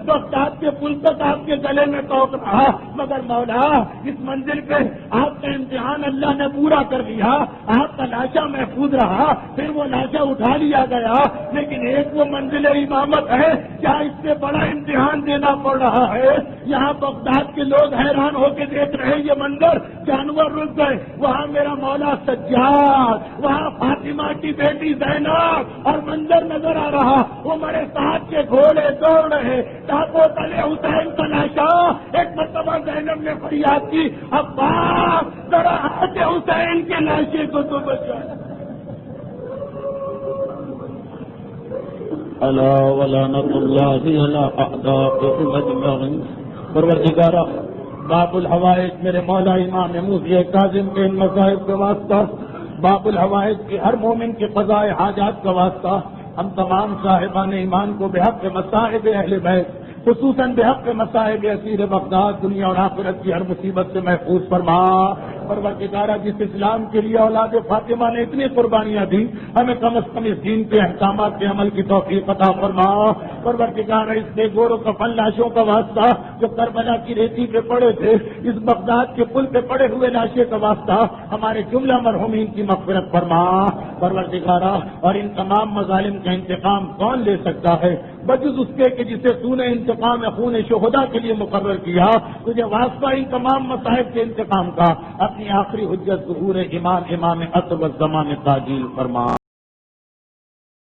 بغداد کے پل تک آپ کے گلے میں توق رہا، مگر مولا اس منزل پہ آپ کا امتحان اللہ نے پورا کر لیا، آپ کا لاشا محفوظ رہا، پھر وہ لاشا اٹھا لیا گیا، لیکن ایک وہ منزل امامت ہے، کیا اس سے بڑا امتحان دینا پڑ رہا ہے؟ یہاں بغداد کے لوگ حیران ہو کے دیکھ رہے یہ منظر، جانور رک گئے، وہاں میرا مولا سجاد، وہاں فاطمہ کی بیٹی زینب، اور منظر نظر آ رہا، وہ میرے ساتھ کے گھوڑے دوڑ رہے، ٹاپو تلے حسین کا لاشا۔ ایک مرتبہ زینب نے فریاد کی، عباس ذرا ہاتھ حسین کے لاشے کو تو بچا۔ الا ولعنۃ اللہ علی اعدائهم اجمعین۔ پروردگارا باب الحوائج میرے مولا امام موسی کاظم کے ان مذاہب کے واسطہ، باب الحوائج کی ہر مومن کے قضاء حاجات کا واسطہ، ہم تمام صاحبان ایمان کو بحق مصائب اہل بیت، خصوصاً بحق مصائب اسیر بغداد، دنیا اور آخرت کی ہر مصیبت سے محفوظ فرما۔ پروردگارا جس اسلام کے لیے اولاد فاطمہ نے اتنی قربانیاں دی، ہمیں کم از کم اس دین کے احکامات کے عمل کی توفیق عطا فرما۔ پروردگارا اس بے گور و کفن لاشوں کا واسطہ جو کربلا کی ریتی پہ پڑے تھے، اس بغداد کے پل پہ پڑے ہوئے لاشے کا واسطہ ہمارے جملہ مرحومین کی مغفرت فرما۔ پروردگارا اور ان تمام مظالم کا انتقام کون لے سکتا ہے؟ بجز اس کے جسے تو نے انتقام خون شہداء کے لیے مقرر کیا، تجھے واسطہ ان تمام مصائب کے انتقام کا، اپنی آخری حجت ظہور امام عصر والزمان میں تعجیل فرما۔